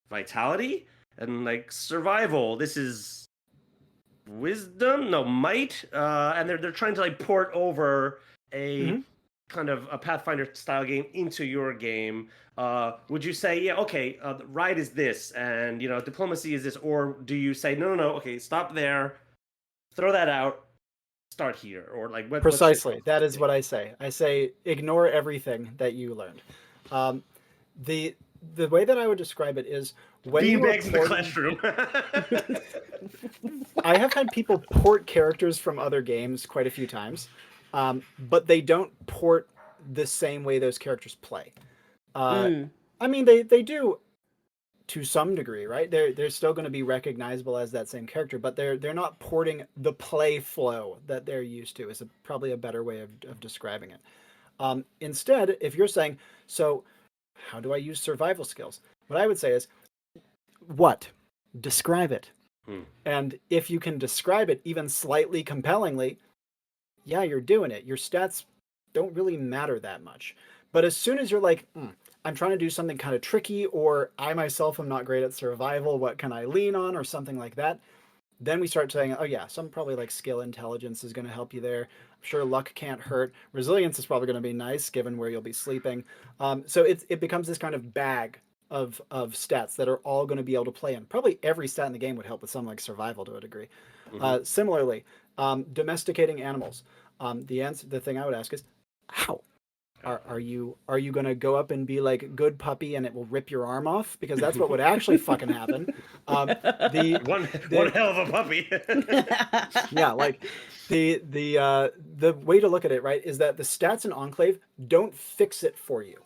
vitality, and like survival. This is wisdom. No, might. And they're trying to like port over a kind of a Pathfinder style game into your game. Would you say, yeah, okay, ride is this, and diplomacy is this, or do you say no, okay, stop there, throw that out, start here, or like what? Precisely, that is what I say. I say ignore everything that you learned. The way that I would describe it is when you beanbags in the classroom. I have had people port characters from other games quite a few times. But they don't port the same way those characters play. I mean, they do to some degree, right? They're still going to be recognizable as that same character, but they're not porting the play flow that they're used to. Is probably a better way of describing it. Instead, if you're saying, so how do I use survival skills? What I would say is, What? Describe it. Hmm. And if you can describe it even slightly compellingly, yeah, you're doing it. Your stats don't really matter that much. But as soon as you're like, I'm trying to do something kind of tricky, or I myself am not great at survival, what can I lean on, or something like that, then we start saying, oh yeah, some probably like skill intelligence is going to help you there. I'm sure luck can't hurt. Resilience is probably going to be nice given where you'll be sleeping. So it becomes this kind of bag of stats that are all going to be able to play in. Probably every stat in the game would help with something like survival to a degree. Similarly, domesticating animals. The thing I would ask is, how? Are you going to go up and be like good puppy and it will rip your arm off? Because that's what would actually fucking happen. One hell of a puppy. Yeah, like the way to look at it, right, is that the stats in Enclave don't fix it for you.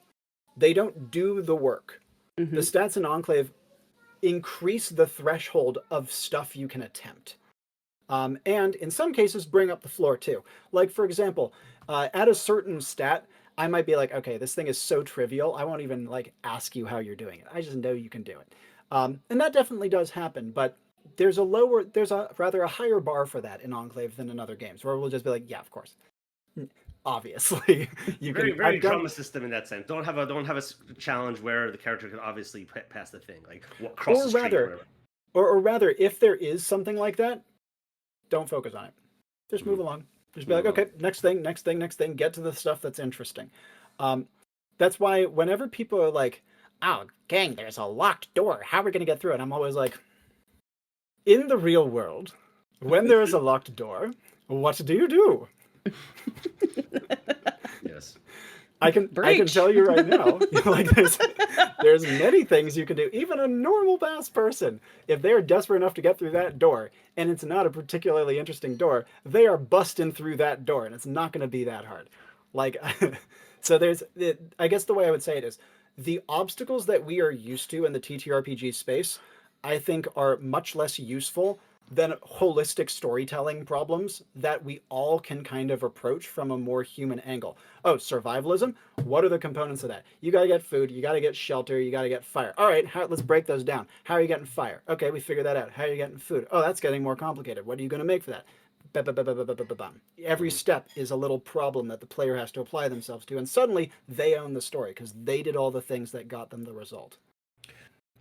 They don't do the work. The stats in Enclave increase the threshold of stuff you can attempt. And in some cases, bring up the floor too. Like, for example, at a certain stat, I might be like, okay, this thing is so trivial, I won't even like ask you how you're doing it. I just know you can do it. And that definitely does happen, but there's a rather a higher bar for that in Enclave than in other games, where we'll just be like, yeah, of course. Obviously, you very drama system in that sense. Don't have a challenge where the character can obviously pass the thing, like cross the street or whatever. Or rather, if there is something like that, don't focus on it. Just move along. Just be like, okay, next thing, get to the stuff that's interesting. That's why whenever people are like, oh, gang, there's a locked door. How are we going to get through it? I'm always like, in the real world, when there is a locked door, what do you do? Yes. I can tell you right now, like there's many things you can do. Even a normal pass person, if they're desperate enough to get through that door, and it's not a particularly interesting door, they are busting through that door, and it's not going to be that hard. Like, so I guess the way I would say it is, the obstacles that we are used to in the TTRPG space, I think, are much less useful than holistic storytelling problems that we all can kind of approach from a more human angle. Oh, survivalism? What are the components of that? You gotta get food, you gotta get shelter, you gotta get fire. All right, let's break those down. How are you getting fire? Okay, we figured that out. How are you getting food? Oh, that's getting more complicated. What are you gonna make for that? Every step is a little problem that the player has to apply themselves to, and suddenly they own the story because they did all the things that got them the result.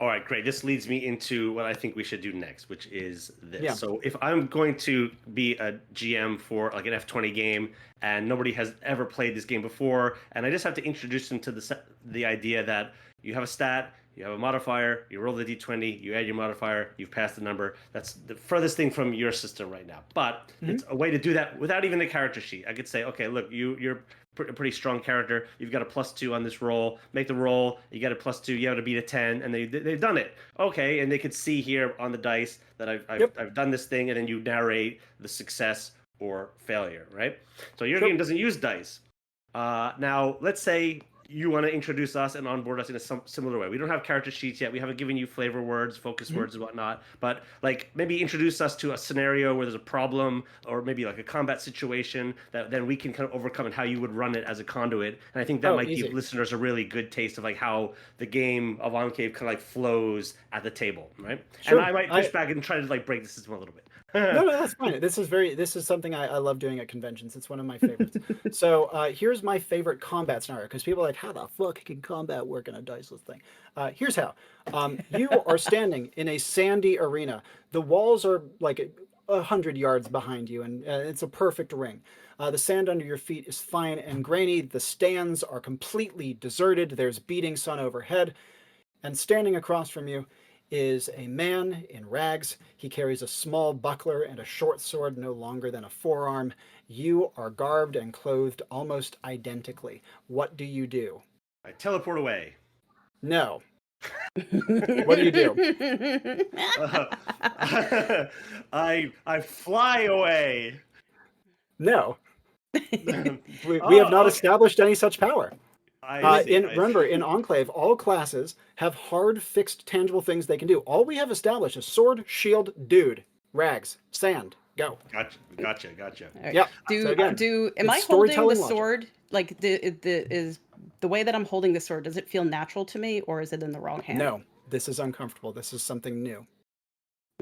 All right, great. This leads me into what I think we should do next, which is this. Yeah. So if I'm going to be a GM for like an F20 game and nobody has ever played this game before, and I just have to introduce them to the idea that you have a stat, you have a modifier, you roll the d20, you add your modifier, you've passed the number. That's the furthest thing from your system right now. But it's a way to do that without even the character sheet. I could say, okay, look, you're a pretty strong character. You've got a +2 on this roll. Make the roll. You got a +2. You have to beat a 10, and they've done it. Okay, and they could see here on the dice that I've done this thing, and then you narrate the success or failure, right? So your game doesn't use dice. Now, let's say you want to introduce us and onboard us in a similar way. We don't have character sheets yet. We haven't given you flavor words, focus words, and whatnot. But like maybe introduce us to a scenario where there's a problem, or maybe like a combat situation that then we can kind of overcome, and how you would run it as a conduit. And I think that might give listeners a really good taste of like how the game of Enclave kind of like flows at the table, right? Sure. And I might push back and try to like break the system a little bit. No, that's fine. This is something I love doing at conventions. It's one of my favorites. So here's my favorite combat scenario, because people are like, how the fuck can combat work in a diceless thing? Here's how. You are standing in a sandy arena. The walls are like 100 yards behind you, and it's a perfect ring. The sand under your feet is fine and grainy. The stands are completely deserted. There's beating sun overhead. And standing across from you is a man in rags. He carries a small buckler and a short sword no longer than a forearm. You are garbed and clothed almost identically. What do you do? I teleport away. No. What do you do? I fly away. No. We have not established any such power. Remember, in Enclave, all classes have hard, fixed, tangible things they can do. All we have established is sword, shield, dude, rags, sand. Go. Gotcha. Right. Yeah. Am I holding the sword? Like is the way that I'm holding the sword? Does it feel natural to me, or is it in the wrong hand? No. This is uncomfortable. This is something new.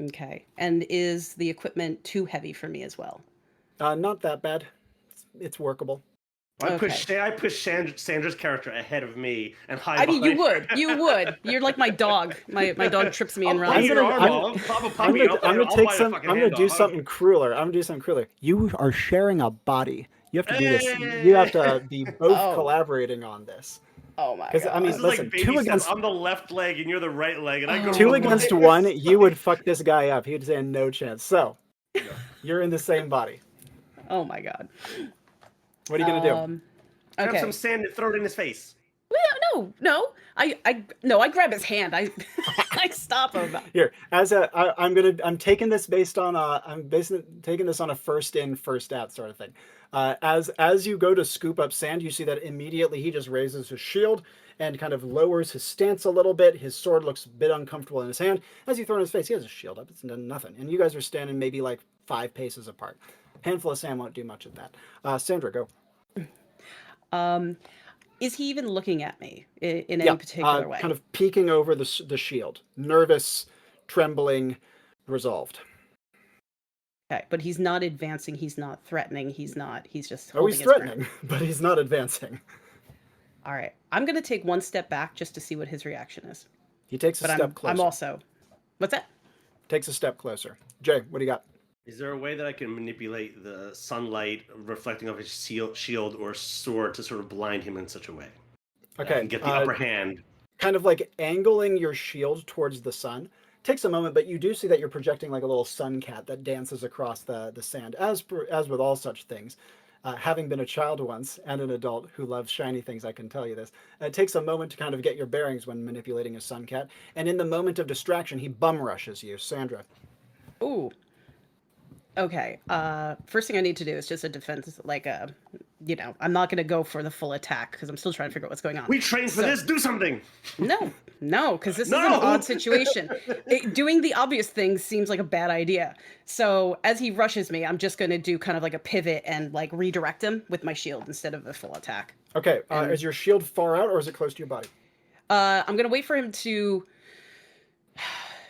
Okay. And is the equipment too heavy for me as well? Not that bad. It's workable. I push Sandra's character ahead of me and hide. I mean, you would. You're like my dog. My dog trips me and runs. I'm gonna do something crueler. You are sharing a body. You have to do this. You have to be both collaborating on this. Oh my god! I mean, listen, like 2 against. I'm the left leg and you're the right leg, and I go 2 against 1. You would fuck this guy up. He'd say no chance. So, you're in the same body. Oh my god! What are you gonna do? Okay. Grab some sand and throw it in his face. Well, no. I grab his hand. I stop him. Here, I'm taking this based on taking this on a first in, first out sort of thing. As you go to scoop up sand, you see that immediately he just raises his shield and kind of lowers his stance a little bit. His sword looks a bit uncomfortable in his hand. As you throw it in his face, he has his shield up. It's done nothing. And you guys are standing maybe like 5 paces apart. Handful of sand won't do much of that. Sandra, go. Is he even looking at me in any particular way? Kind of peeking over the shield. Nervous, trembling, resolved. Okay, but he's not advancing. He's not threatening. He's just holding he's threatening, but he's not advancing. All right. I'm going to take 1 step back just to see what his reaction is. He takes a step closer. I'm also... What's that? Takes a step closer. Jay, what do you got? Is there a way that I can manipulate the sunlight reflecting off his shield or sword to sort of blind him in such a way? Okay. And get the upper hand. Kind of like angling your shield towards the sun. Takes a moment, but you do see that you're projecting like a little sun cat that dances across the sand. As with all such things, having been a child once and an adult who loves shiny things, I can tell you this. It takes a moment to kind of get your bearings when manipulating a sun cat. And in the moment of distraction, he bum rushes you. Sandra. Ooh. Okay. First thing I need to do is just a defense, like I'm not going to go for the full attack because I'm still trying to figure out what's going on. We trained for this. Do something. No, because this is an odd situation. Doing the obvious thing seems like a bad idea. So as he rushes me, I'm just going to do kind of like a pivot and like redirect him with my shield instead of a full attack. Okay. Is your shield far out or is it close to your body? I'm going to wait for him to...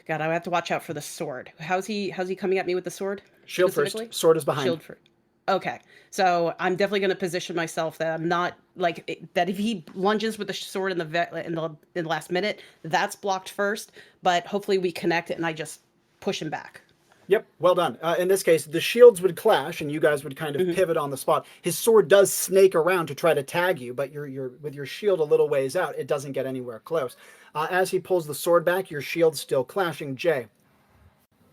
God, I have to watch out for the sword. How's he coming at me with the sword? Shield first. Sword is behind. Shield first. Okay, so I'm definitely going to position myself that I'm not that. If he lunges with the sword in the last minute, that's blocked first. But hopefully we connect it, and I just push him back. Yep, well done. In this case, the shields would clash, and you guys would kind of pivot on the spot. His sword does snake around to try to tag you, but you're with your shield a little ways out. It doesn't get anywhere close. As he pulls the sword back, your shield's still clashing. Jay.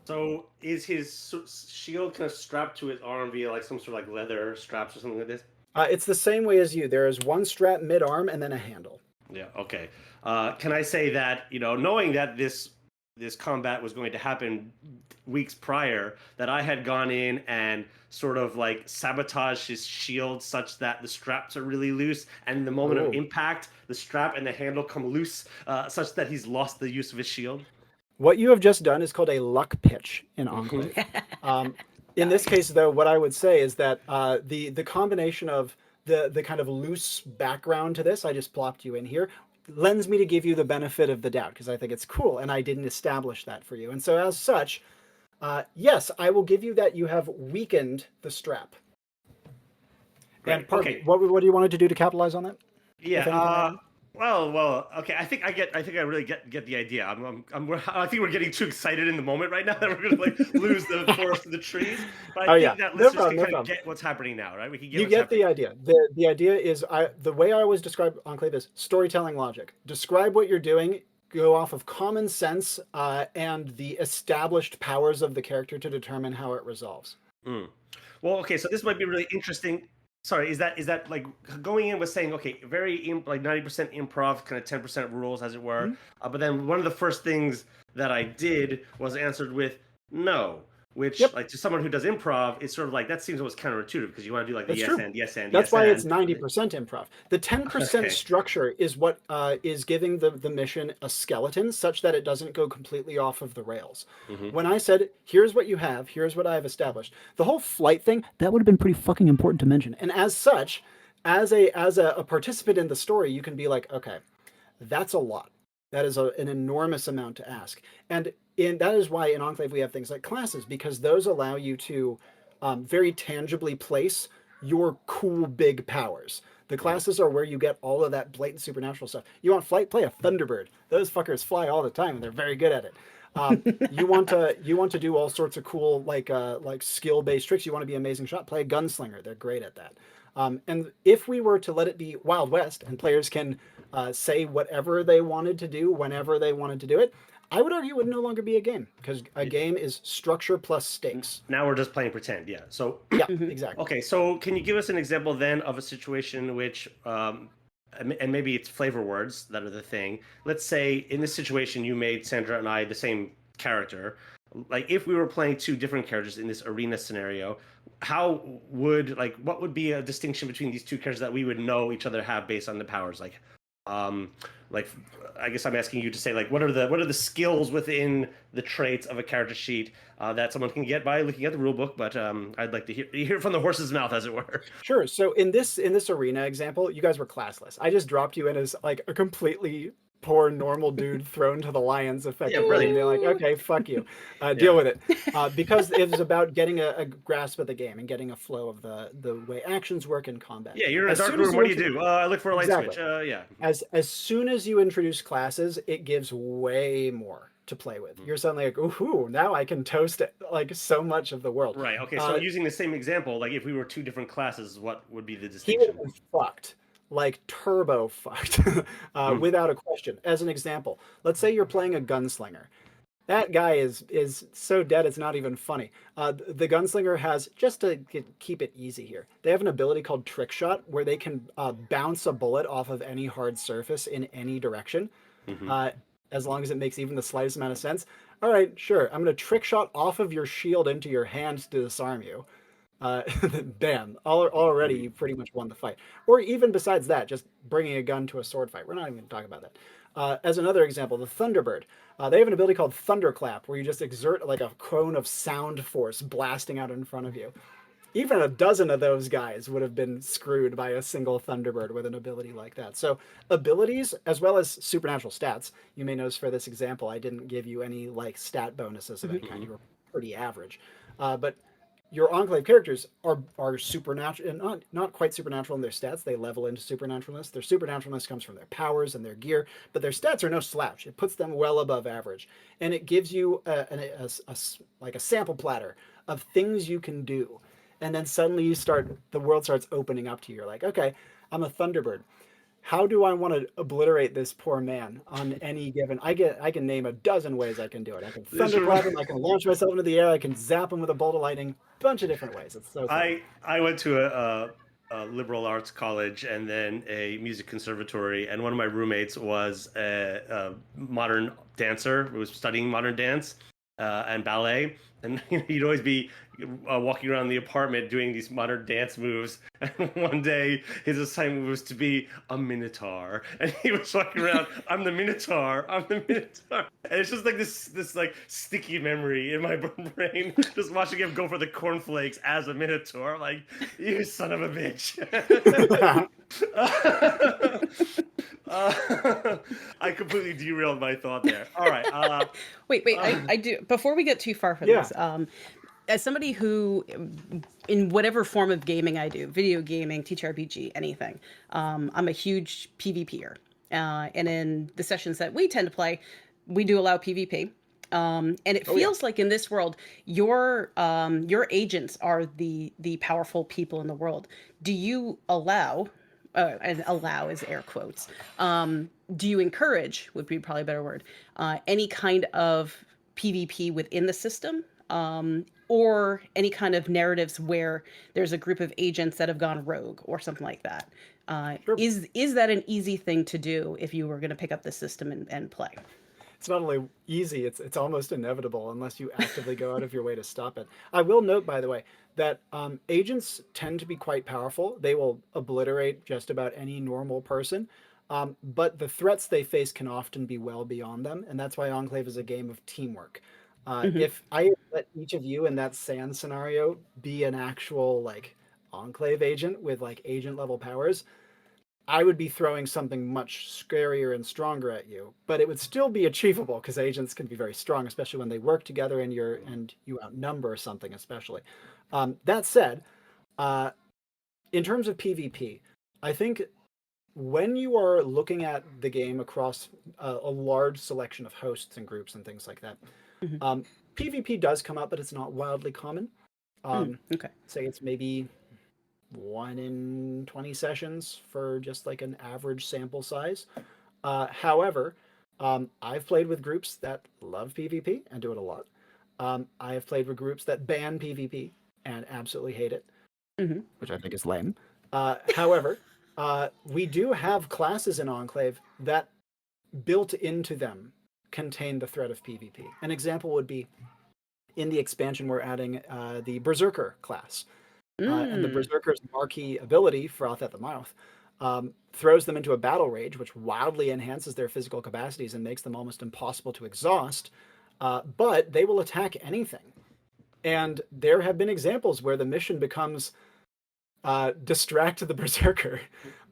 So is his shield kind of strapped to his arm via like some sort of like leather straps or something like this? It's the same way as you. There is one strap mid-arm and then a handle. Yeah, okay. Can I say that, knowing that this combat was going to happen weeks prior, that I had gone in and sort of like sabotaged his shield such that the straps are really loose, and in the moment of impact, the strap and the handle come loose, such that he's lost the use of his shield? What you have just done is called a luck pitch in Enclave. In this case, though, what I would say is that the combination of the kind of loose background to this, I just plopped you in here, lends me to give you the benefit of the doubt because I think it's cool, and I didn't establish that for you. And so as such, yes, I will give you that you have weakened the strap. Great. And what do you wanted to do to capitalize on that? Yeah. Well. Okay. I think I really get the idea. I think we're getting too excited in the moment right now that we're going to lose the forest of the trees. But I think that listeners can kind of get what's happening now, right? We can get the idea. The idea is the way I always describe Enclave is storytelling logic. Describe what you're doing. Go off of common sense and the established powers of the character to determine how it resolves. Well, okay. So this might be really interesting. Sorry, is that like going in with saying, okay, like 90% improv, kind of 10% rules, as it were. But then one of the first things that I did was answered with no, which like to someone who does improv, it's sort of like that seems almost counterintuitive because you want to do like the yes and. That's why it's 90% improv. The 10% structure is what is giving the mission a skeleton such that it doesn't go completely off of the rails. When I said, here's what you have, here's what I have established, the whole flight thing, that would have been pretty fucking important to mention. And as such, as a participant in the story, you can be like, okay, that's a lot. That is an enormous amount to ask. And that is why in Enclave we have things like classes, because those allow you to very tangibly place your cool big powers. The classes are where you get all of that blatant supernatural stuff. You want flight? Play a Thunderbird. Those fuckers fly all the time, and they're very good at it. You want to do all sorts of cool like skill based tricks. You want to be an amazing shot. Play a gunslinger. They're great at that. And if we were to let it be Wild West and players can say whatever they wanted to do whenever they wanted to do it, I would argue it would no longer be a game, because a game is structure plus stakes. Now we're just playing pretend, yeah. So yeah, exactly. Okay, so can you give us an example then of a situation in which, and maybe it's flavor words that are the thing. Let's say in this situation you made Sandra and I the same character. Like if we were playing two different characters in this arena scenario, what would be a distinction between these two characters that we would know each other have based on the powers? Like I guess I'm asking you to say, like, what are the skills within the traits of a character sheet that someone can get by looking at the rule book, but I'd like to hear from the horse's mouth, as it were. Sure. So in this arena example, you guys were classless. I just dropped you in as like a completely poor normal dude thrown to the lions effectively, and they're like, okay, fuck you, deal with it, because it was about getting a grasp of the game and getting a flow of the way actions work in combat. Yeah, you're in a dark room. What do you do? I look for a light switch. Yeah. As soon as you introduce classes, it gives way more to play with. You're suddenly like, ooh, now I can toast it, like so much of the world. Right. Okay. So using the same example, like if we were two different classes, what would be the distinction? He would be fucked. Like turbo fucked, without a question. As an example, let's say you're playing a gunslinger. That guy is so dead it's not even funny. The gunslinger has, just to keep it easy here, they have an ability called trick shot where they can bounce a bullet off of any hard surface in any direction, as long as it makes even the slightest amount of sense. All right, sure, I'm going to trick shot off of your shield into your hand to disarm you. Bam, already you pretty much won the fight. Or even besides that, just bringing a gun to a sword fight. We're not even going to talk about that. As another example, the Thunderbird. They have an ability called Thunderclap, where you just exert like a cone of sound force blasting out in front of you. Even a dozen of those guys would have been screwed by a single Thunderbird with an ability like that. So abilities, as well as supernatural stats. You may notice for this example, I didn't give you any like stat bonuses of any kind. You were pretty average. But your Enclave characters are supernatural, and not quite supernatural in their stats. They level into supernaturalness. Their supernaturalness comes from their powers and their gear, but their stats are no slouch. It puts them well above average, and it gives you like a sample platter of things you can do. And then suddenly the world starts opening up to you. You're like, okay, I'm a Thunderbird. How do I want to obliterate this poor man on any given? I can name a dozen ways I can do it. I can thunderclap him. I can launch myself into the air. I can zap him with a bolt of lightning. Bunch of different ways. It's so fun. I went to a liberal arts college and then a music conservatory, and one of my roommates was a modern dancer who was studying modern dance and ballet, and he'd always be walking around the apartment doing these modern dance moves. And one day his assignment was to be a minotaur, and he was walking around, I'm the minotaur, and it's just like this like sticky memory in my brain, just watching him go for the cornflakes as a minotaur. Like, you son of a bitch. I completely derailed my thought there. All right. Wait. I do. Before we get too far from this, as somebody who, in whatever form of gaming I do, video gaming, TTRPG, anything, I'm a huge PvPer. And in the sessions that we tend to play, we do allow PvP. And it feels like in this world, your agents are the powerful people in the world. Do you allow, and allow is air quotes, do you encourage, would be probably a better word, any kind of PvP within the system? Or any kind of narratives where there's a group of agents that have gone rogue or something like that. Sure. Is that an easy thing to do if you were going to pick up the system and play? It's not only easy, it's almost inevitable unless you actively go out of your way to stop it. I will note, by the way, that agents tend to be quite powerful. They will obliterate just about any normal person. But the threats they face can often be well beyond them. And that's why Enclave is a game of teamwork. If I let each of you in that sand scenario be an actual like Enclave agent with like agent level powers, I would be throwing something much scarier and stronger at you, but it would still be achievable because agents can be very strong, especially when they work together and you outnumber something, especially. That said, uh, in terms of PvP, I think when you are looking at the game across a large selection of hosts and groups and things like that, Mhm. PvP does come up, but it's not wildly common. Okay. Say it's maybe 1 in 20 sessions for just like an average sample size. However, I've played with groups that love PvP and do it a lot. I have played with groups that ban PvP and absolutely hate it, Hmm. which I think is lame. However, we do have classes in Enclave that built into them contain the threat of PvP. An example would be in the expansion, we're adding the Berserker class. And the Berserker's marquee ability, Froth at the Mouth, throws them into a battle rage, which wildly enhances their physical capacities and makes them almost impossible to exhaust. But they will attack anything. And there have been examples where the mission becomes distract the Berserker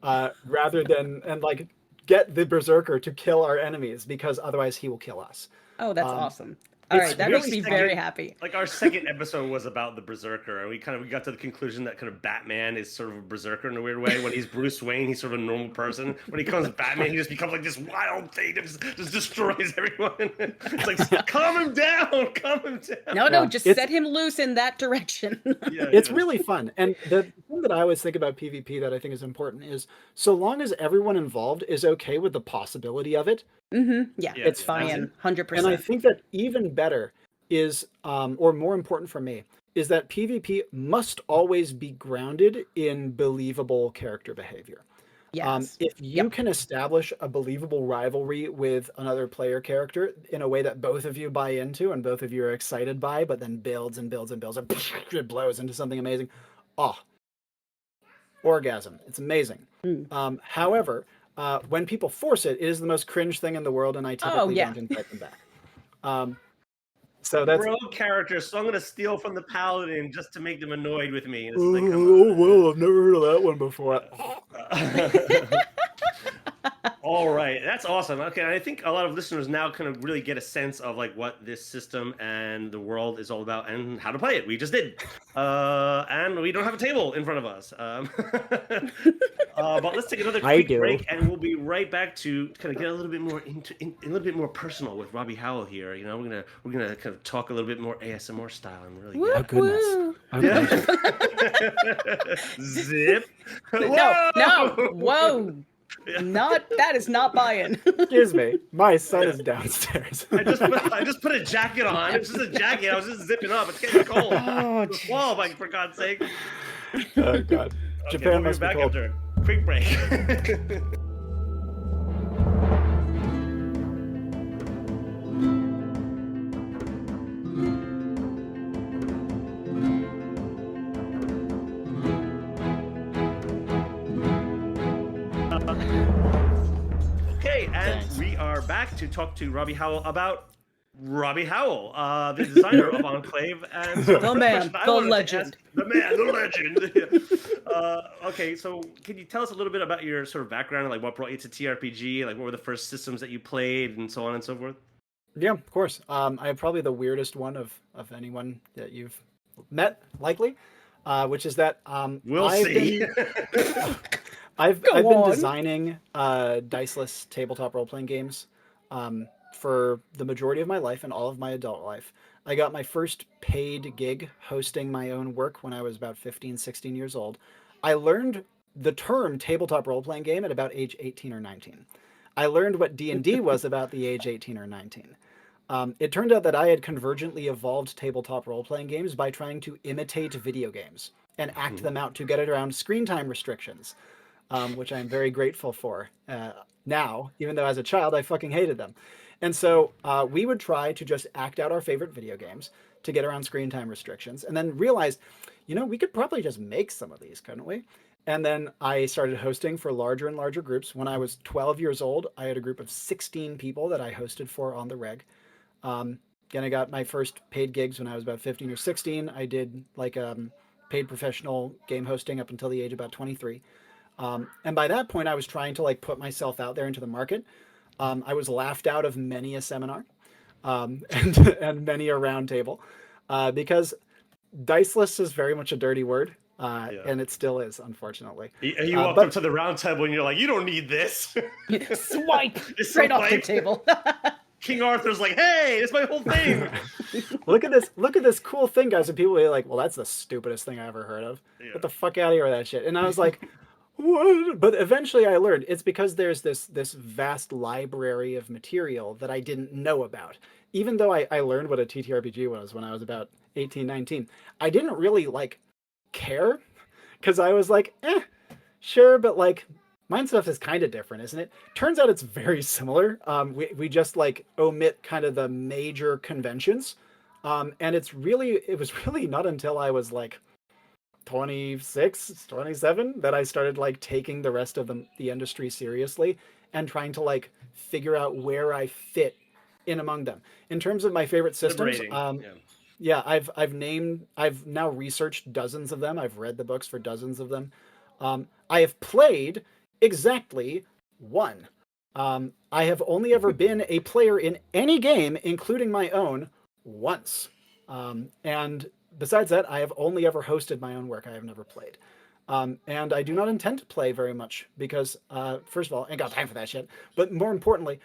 rather than, and like, get the Berserker to kill our enemies because otherwise he will kill us. Oh, that's Um, awesome. All right, that makes me very happy. Like our second episode was about the Berserker, and we got to the conclusion that kind of Batman is sort of a Berserker in a weird way. When he's Bruce Wayne, he's sort of a normal person. When he becomes Batman, he just becomes like this wild thing that just destroys everyone. It's like, calm him down, calm him down. No, just set him loose in that direction. It's really fun. And the thing that I always think about PvP that I think is important is so long as everyone involved is okay with the possibility of it, Yeah, it's fine, 100%. And I think that even better is, or more important for me, is that PvP must always be grounded in believable character behavior. Yes. If you can establish a believable rivalry with another player character in a way that both of you buy into and both of you are excited by, but then builds and builds and builds and it blows into something amazing. Orgasm. It's amazing. However, when people force it, it is the most cringe thing in the world, and I typically don't invite them back. So that's rogue character, so I'm gonna steal from the paladin just to make them annoyed with me. It's like, well, I've never heard of that one before. All right, that's awesome. Okay, I think a lot of listeners now kind of really get a sense of like what this system and the world is all about and how to play it. We just did, and we don't have a table in front of us. But let's take another quick break, and we'll be right back to kind of get a little bit more a little bit more personal with Robby Howell here. You know, we're gonna kind of talk a little bit more ASMR style and really. Oh goodness! Yeah. Zip. No! Whoa! That is not buy-in. Excuse me, my son is downstairs. I just put a jacket on. It's just a jacket. I was just zipping up. It's getting cold. Oh, wall, like, for God's sake. Oh God. Okay, Japan we'll must be be back cold. after a quick break. Okay, and we are back to talk to Robby Howell about Robby Howell, the designer of Enclave and the man, the legend. The man, the legend. Okay, so can you tell us a little bit about your sort of background, like what brought you to TRPG, like what were the first systems that you played, and so on and so forth? Yeah, of course. I'm probably the weirdest one of anyone that you've met, likely, which is that we'll see. I've been designing diceless tabletop role-playing games for the majority of my life and all of my adult life. I got my first paid gig hosting my own work when I was about 15, 16 years old. I learned the term tabletop role-playing game at about age 18 or 19. I learned what D&D was about the age 18 or 19. It turned out that I had convergently evolved tabletop role-playing games by trying to imitate video games and act them out to get it around screen time restrictions, which I'm very grateful for now, even though as a child I fucking hated them. And so we would try to just act out our favorite video games to get around screen time restrictions, and then realized, we could probably just make some of these, couldn't we? And then I started hosting for larger and larger groups. When I was 12 years old, I had a group of 16 people that I hosted for on the reg. Then I got my first paid gigs when I was about 15 or 16. I did like paid professional game hosting up until the age of about 23. And by that point, I was trying to like put myself out there into the market. I was laughed out of many a seminar, and many a round table, because diceless is very much a dirty word, and it still is, unfortunately. You walked up to the round table and you're like, you don't need this. Swipe It's right so off the light. table. King Arthur's like, hey, it's my whole thing. Look at this cool thing, guys. And people are like, well, that's the stupidest thing I ever heard of. Yeah. Get the fuck out of here with that shit. And I was like, what? But eventually I learned it's because there's this vast library of material that I didn't know about. Even though I learned what a TTRPG was when I was about 18, 19, I didn't really like care, because I was like, sure, but like mine stuff is kind of different, isn't it? Turns out it's very similar. We just like omit kind of the major conventions. And it was really not until I was like 26, 27 that I started like taking the rest of the industry seriously and trying to like figure out where I fit in among them. In terms of my favorite systems, yeah, I've now researched dozens of them. I've read the books for dozens of them. I have played exactly one. I have only ever been a player in any game, including my own, once. And besides that, I have only ever hosted my own work. I have never played. And I do not intend to play very much because, first of all, I ain't got time for that shit. But more importantly,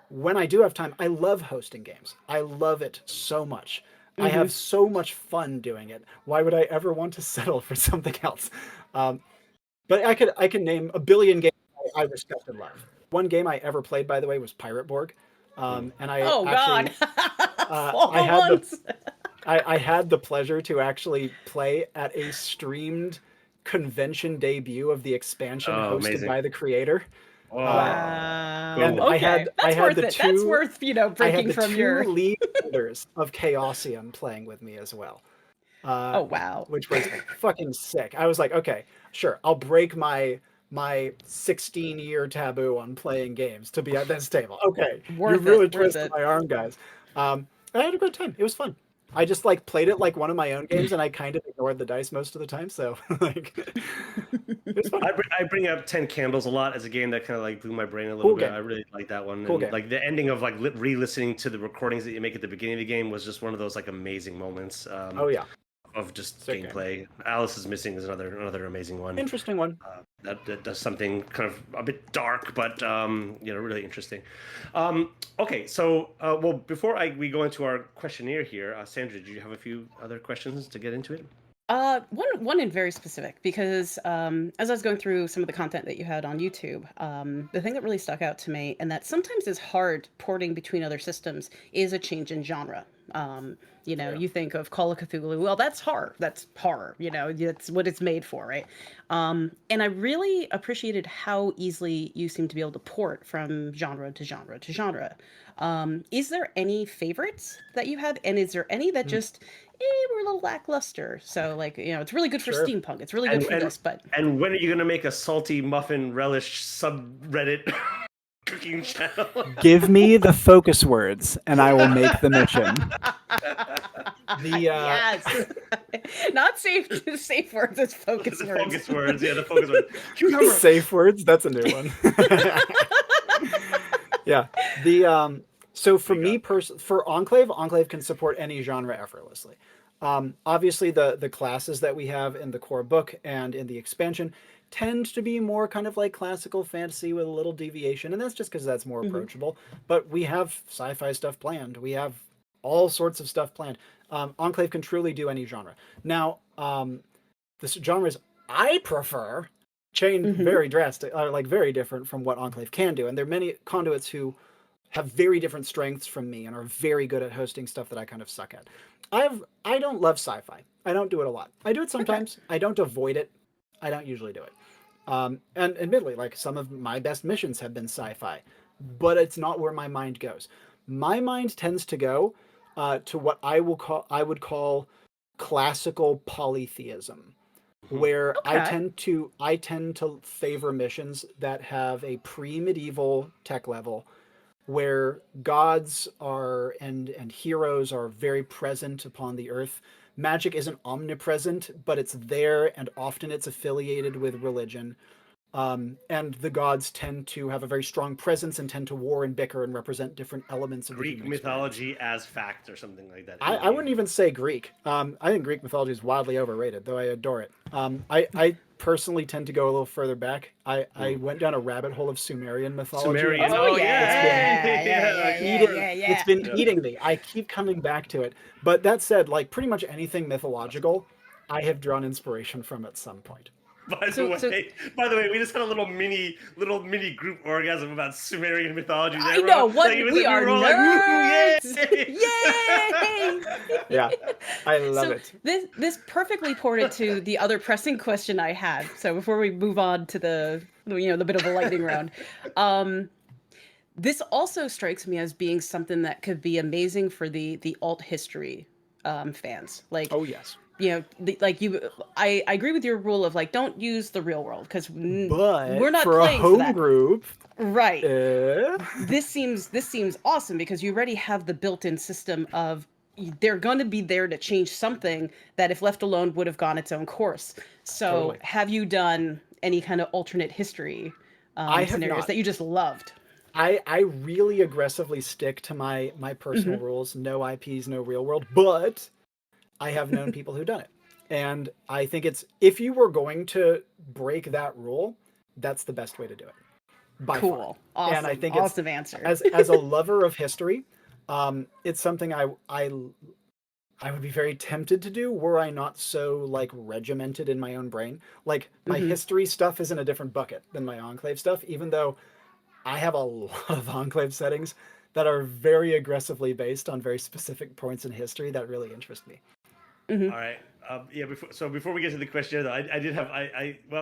when I do have time, I love hosting games. I love it so much. I have so much fun doing it. Why would I ever want to settle for something else? But I could name a billion games I respect and love. One game I ever played, by the way, was Pirate Borg. And I God. I had the pleasure to actually play at a streamed convention debut of the expansion hosted amazing. by the creator. Wow. And okay. That's worth it. That's worth, breaking from your lead holders of Chaosium playing with me as well. Oh wow. Which was fucking sick. I was like, okay, sure, I'll break my 16-year taboo on playing games to be at this table. Okay, you really twisted my arm, guys. I had a good time. It was fun. I just like played it like one of my own games, and I kind of ignored the dice most of the time. So like, it was fun. I bring up 10 Candles a lot as a game that kind of like blew my brain a little bit. I really like that one. Cool and game. Like the ending of like re-listening to the recordings that you make at the beginning of the game was just one of those like amazing moments. Oh yeah. Of just Sick gameplay. game. Alice is Missing is another amazing one. Interesting one. That does something kind of a bit dark, but really interesting. Okay, so well, before we go into our questionnaire here, Sandra, do you have a few other questions to get into it? One in very specific, because as I was going through some of the content that you had on YouTube, the thing that really stuck out to me, and that sometimes is hard porting between other systems, is a change in genre. You think of Call of Cthulhu, well, that's horror. That's horror. That's what it's made for, right? And I really appreciated how easily you seem to be able to port from genre to genre to genre. Is there any favorites that you had, and is there any that just were a little lackluster? So it's really good for steampunk. It's really good for this, but and when are you gonna make a salty muffin relish subreddit cooking channel? Give me the focus words, and I will make the mission. Yes, not safe words. It's focus words. Focus words, yeah, the focus words. Safe words. That's a new one. Yeah. So for me, for Enclave can support any genre effortlessly. Obviously, the classes that we have in the core book and in the expansion tend to be more kind of like classical fantasy with a little deviation, and that's just because that's more approachable. But we have sci-fi stuff planned. We have all sorts of stuff planned. Enclave can truly do any genre. Now, the genres I prefer change very drastic, like very different from what Enclave can do, and there are many conduits who have very different strengths from me and are very good at hosting stuff that I kind of suck at. I don't love sci-fi. I don't do it a lot. I do it sometimes. Okay. I don't avoid it. I don't usually do it. And admittedly, like some of my best missions have been sci-fi, but it's not where my mind goes. My mind tends to go to what I would call classical polytheism, where I tend to favor missions that have a pre-medieval tech level, where gods are and heroes are very present upon the earth. Magic isn't omnipresent, but it's there, and often it's affiliated with religion. And the gods tend to have a very strong presence and tend to war and bicker and represent different elements of the Greek human experience. mythology as fact or something like that. I wouldn't even say Greek. I think Greek mythology is wildly overrated, though I adore it. I personally tend to go a little further back. I went down a rabbit hole of Sumerian mythology. Sumerian. Oh, It's been eating me. I keep coming back to it. But that said, like pretty much anything mythological, I have drawn inspiration from at some point. By the way, we just had a little mini group orgasm about Sumerian mythology. I know what we are nerds. Yay! Yeah, I love it. This perfectly ported to the other pressing question I had. So before we move on to the bit of a lightning round, this also strikes me as being something that could be amazing for the alt history fans. Like, oh yes. I agree with your rule of like don't use the real world because we're not for playing a home for that. group, right? This seems awesome because you already have the built-in system of they're going to be there to change something that if left alone would have gone its own course. So Totally. have you done any kind of alternate history scenarios that you just loved? I really aggressively stick to my personal rules. No IPs, no real world, but I have known people who've done it. And I think if you were going to break that rule, that's the best way to do it. By cool. far. Awesome. And I think awesome answer. as a lover of history, it's something I would be very tempted to do were I not so like regimented in my own brain. Like my history stuff is in a different bucket than my Enclave stuff, even though I have a lot of Enclave settings that are very aggressively based on very specific points in history that really interest me. All right. Before we get to the question, though, I did have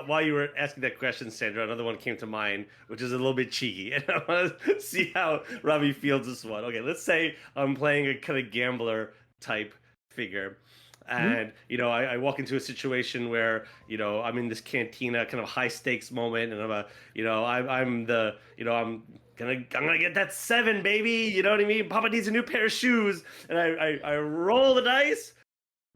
while you were asking that question, Sandra, another one came to mind, which is a little bit cheeky, and I want to see how Robby feels this one. Okay, let's say I'm playing a kind of gambler type figure, and I walk into a situation where I'm in this cantina, kind of high stakes moment, and I'm gonna get that 7, baby. You know what I mean? Papa needs a new pair of shoes, and I roll the dice.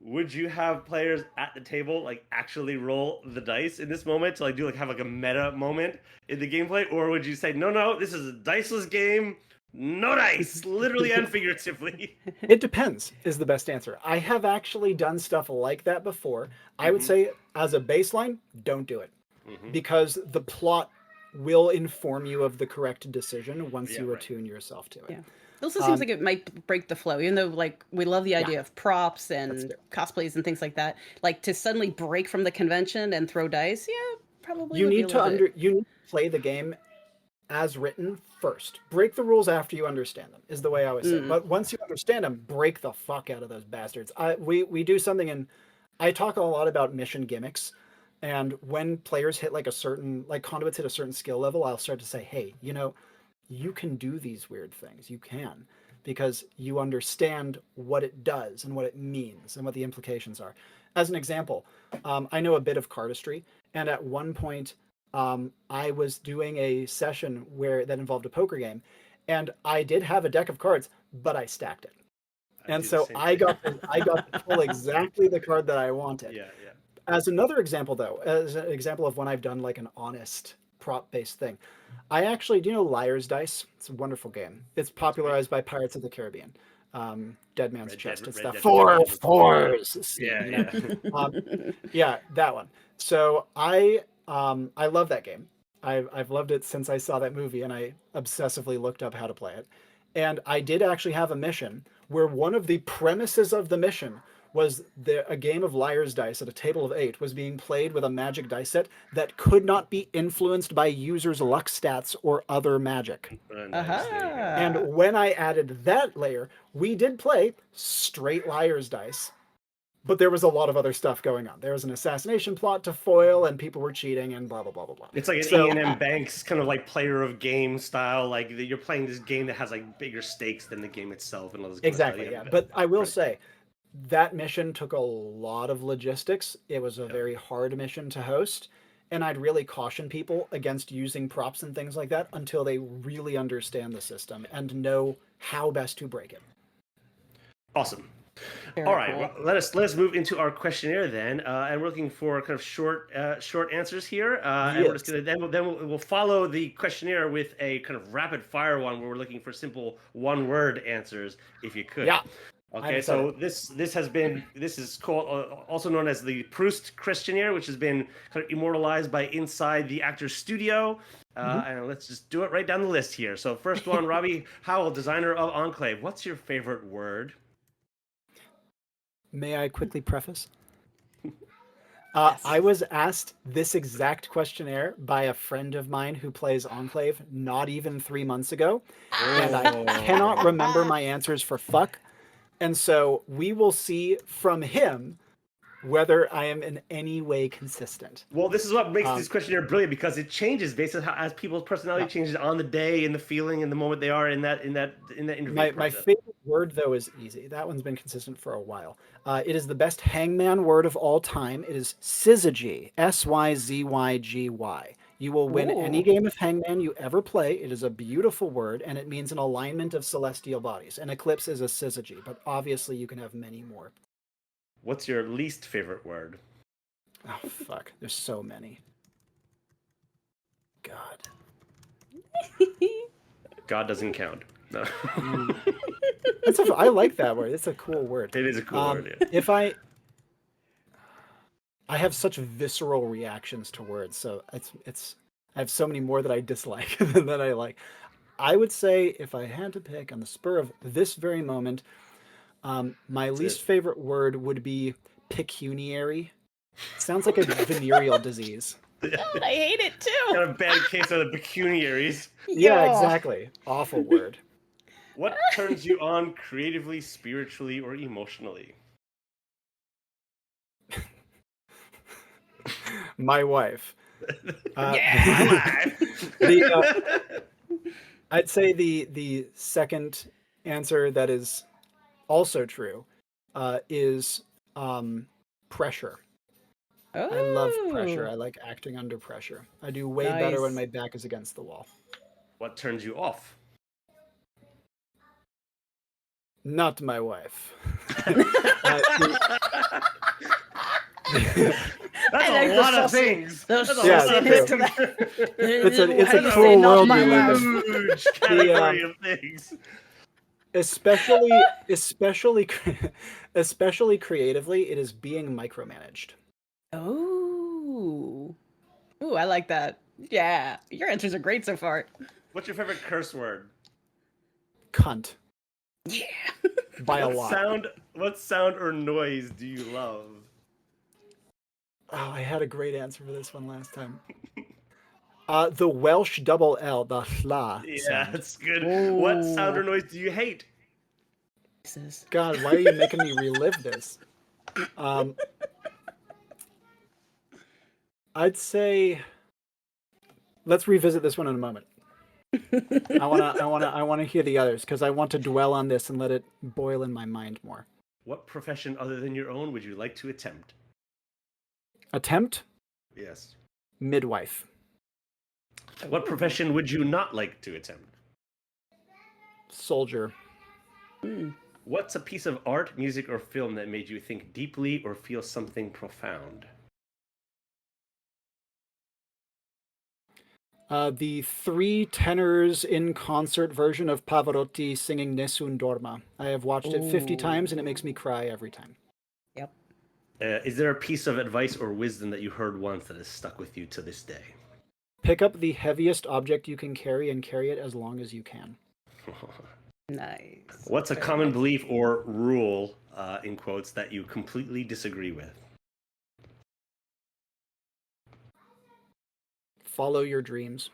Would you have players at the table like actually roll the dice in this moment to have a meta moment in the gameplay, or would you say no, this is a diceless game, no dice, literally and figuratively? It depends is the best answer. I have actually done stuff like that before. I would say as a baseline, don't do it because the plot will inform you of the correct decision once you attune yourself to it. Yeah. It also seems like it might break the flow, even though we love the idea of props and cosplays and things like that. Like to suddenly break from the convention and throw dice, probably. You need to play the game as written first. Break the rules after you understand them is the way I would say. But once you understand them, break the fuck out of those bastards. We do something, and I talk a lot about mission gimmicks. And when players hit conduits hit a certain skill level, I'll start to say, hey, you can do these weird things. You can, because you understand what it does and what it means and what the implications are. As an example, I know a bit of cardistry, and at one point, I was doing a session that involved a poker game, and I did have a deck of cards, but I stacked it, and so I got to pull exactly the card that I wanted. Yeah. As another example, though, as an example of when I've done like an honest prop-based thing, I actually do you know Liar's Dice. It's a wonderful game. It's popularized by Pirates of the Caribbean. Dead Man's Chest. It's the 4 fours. Yeah, that one. So I love that game. I've loved it since I saw that movie, and I obsessively looked up how to play it. And I did actually have a mission where one of the premises of the mission was a game of Liar's Dice at a table of 8 was being played with a magic dice set that could not be influenced by users' luck stats or other magic. And when I added that layer, we did play straight Liar's Dice, but there was a lot of other stuff going on. There was an assassination plot to foil, and people were cheating, and blah, blah, blah, blah, blah. It's like an A&M Banks kind of like player of game style, like you're playing this game that has like bigger stakes than the game itself and all this exactly, yeah. But I will say, that mission took a lot of logistics. It was a very hard mission to host, and I'd really caution people against using props and things like that until they really understand the system and know how best to break it. Awesome. Very All right, cool. well, let us move into our questionnaire then, and we're looking for kind of short answers here, and we're just Yes. gonna we'll follow the questionnaire with a kind of rapid fire one where we're looking for simple one word answers, if you could. Yeah. Okay, so this is called also known as the Proust questionnaire, which has been kind of immortalized by Inside the Actor's Studio. And let's just do it right down the list here. So first one, Robby Howell, designer of Enclave. What's your favorite word? May I quickly preface? Yes. I was asked this exact questionnaire by a friend of mine who plays Enclave not even 3 months ago, and I cannot remember my answers for fuck. And so we will see from him whether I am in any way consistent. Well, this is what makes this questionnaire brilliant because it changes based on how as people's personality changes on the day, in the feeling, in the moment they are in that interview. My favorite word though is easy. That one's been consistent for a while. It is the best hangman word of all time. It is syzygy, Syzygy. You will win any game of hangman you ever play. It is a beautiful word, and it means an alignment of celestial bodies. An eclipse is a syzygy, but obviously you can have many more. What's your least favorite word? Oh fuck! There's so many. God. God doesn't count. No. I like that word. It's a cool word. It is a cool word. Yeah. If I have such visceral reactions to words, so it's I have so many more that I dislike than that I like. I would say if I had to pick on the spur of this very moment, my least favorite word would be pecuniary. Sounds like a venereal disease. God, I hate it too. Got a bad case of the pecuniaries. Yeah, exactly. Awful word. What turns you on creatively, spiritually, or emotionally? My wife. Yeah, I'd say the second answer that is also true is pressure. I love pressure. I like acting under pressure. I do way better when my back is against the wall. What turns you off? Not my wife. That's a lot of things. There's Yeah, sauce in it's it to that. It's a cruel world we live in. Huge category of things. Especially creatively, it is being micromanaged. Oh. Ooh, I like that. Yeah. Your answers are great so far. What's your favorite curse word? Cunt. Yeah. By a lot. What sound or noise do you love? Oh, I had a great answer for this one last time. The Welsh double L, the hla. Yeah, sound. that's good. What sound or noise do you hate? God, why are you making me relive this? I'd say let's revisit this one in a moment. I wanna hear the others because I want to dwell on this and let it boil in my mind more. What profession other than your own would you like to attempt? Attempt? Yes. Midwife. What profession would you not like to attempt? Soldier. What's a piece of art, music, or film that made you think deeply or feel something profound? The three tenors in concert version of Pavarotti singing Nessun Dorma. I have watched it 50 times and it makes me cry every time. Yep. Is there a piece of advice or wisdom that you heard once that has stuck with you to this day? Pick up the heaviest object you can carry and carry it as long as you can. Nice. What's a common belief or rule, in quotes, that you completely disagree with? Follow your dreams.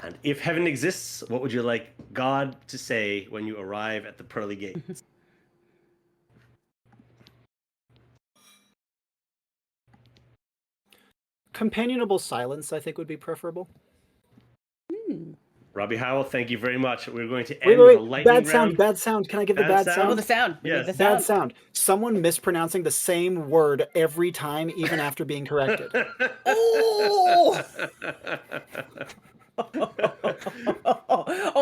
And if heaven exists, what would you like God to say when you arrive at the pearly gates? Companionable silence, I think, would be preferable. Robby Howell, thank you very much. We're going to end with a lightning round. Bad sound. Can I give the bad sound? Oh, the sound. We Yes. need the Bad sound. sound. Someone mispronouncing the same word every time, even after being corrected. Oh! Oh,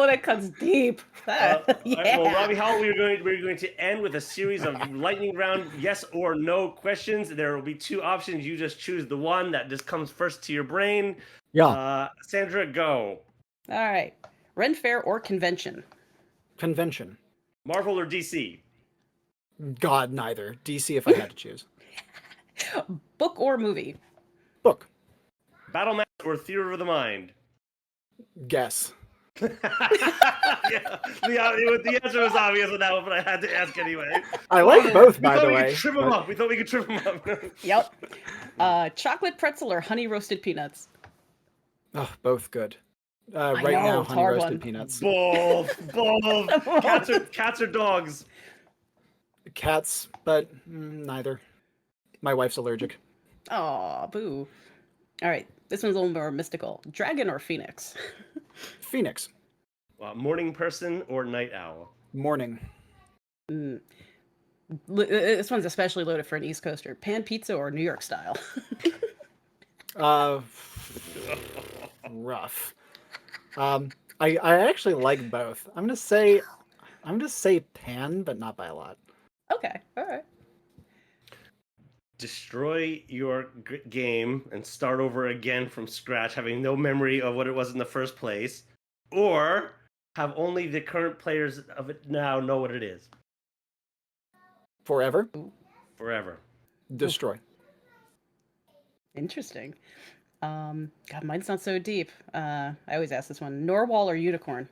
that cuts deep. Yeah. All right, well, Robby Howell, we're going to end with a series of lightning round yes or no questions. There will be two options. You just choose the one that just comes first to your brain. Yeah. Sandra, go. All right. Ren Fair or convention? Convention. Marvel or DC? God, neither. DC if I had to choose. Book or movie? Book. Battle Mass or Theater of the Mind? Guess. Yeah, the answer was obvious on that one, but I had to ask anyway. I like both, by the way. We thought we could trip them up. Yep. Chocolate pretzel or honey roasted peanuts? Oh, both good. Right know, now, it's a honey hard roasted one. peanuts. Both. Cats or dogs? Cats, but neither. My wife's allergic. Aw, boo. All right. This one's a little more mystical. Dragon or phoenix? Phoenix. Morning person or night owl? Morning. This one's especially loaded for an East Coaster. Pan pizza or New York style? Rough. I actually like both. I'm gonna say pan, but not by a lot. Okay. All right. Destroy your game and start over again from scratch, having no memory of what it was in the first place, or have only the current players of it now know what it is. Forever. Forever. Destroy. Interesting. God, mine's not so deep. I always ask this one: narwhal or unicorn?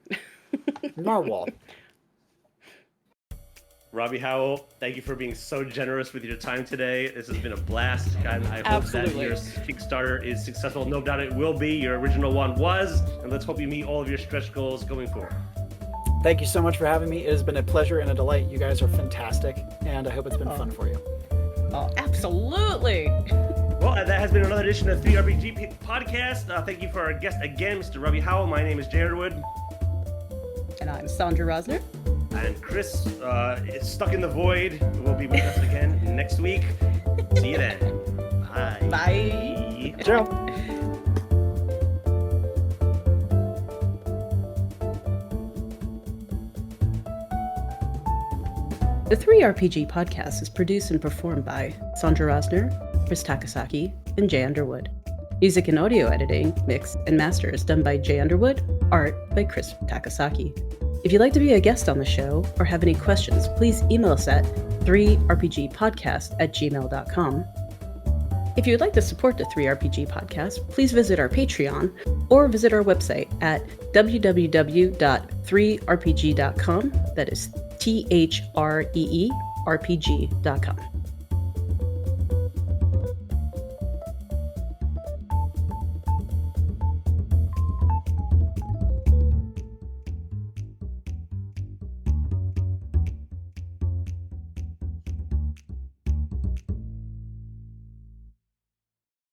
Narwhal. Robby Howell, thank you for being so generous with your time today. This has been a blast, and I hope that your Kickstarter is successful. No doubt it will be. Your original one was, and let's hope you meet all of your stretch goals going forward. Thank you so much for having me. It has been a pleasure and a delight. You guys are fantastic, and I hope it's been fun for you. Oh, absolutely. Well, that has been another edition of 3RPG Podcast. Thank you for our guest again, Mr. Robby Howell. My name is Jay Underwood. And I'm Sandra Rosner. And Chris is stuck in the void. Will be with us again next week. See you then. Bye. Bye. Ciao. The 3RPG Podcast is produced and performed by Sandra Rosner, Chris Takasaki, and Jay Underwood. Music and audio editing, mix, and master is done by Jay Underwood, art by Chris Takasaki. If you'd like to be a guest on the show or have any questions, please email us at 3rpgpodcast@gmail.com. If you would like to support the 3RPG Podcast, please visit our Patreon or visit our website at www.3rpg.com. That is THREERPG.com.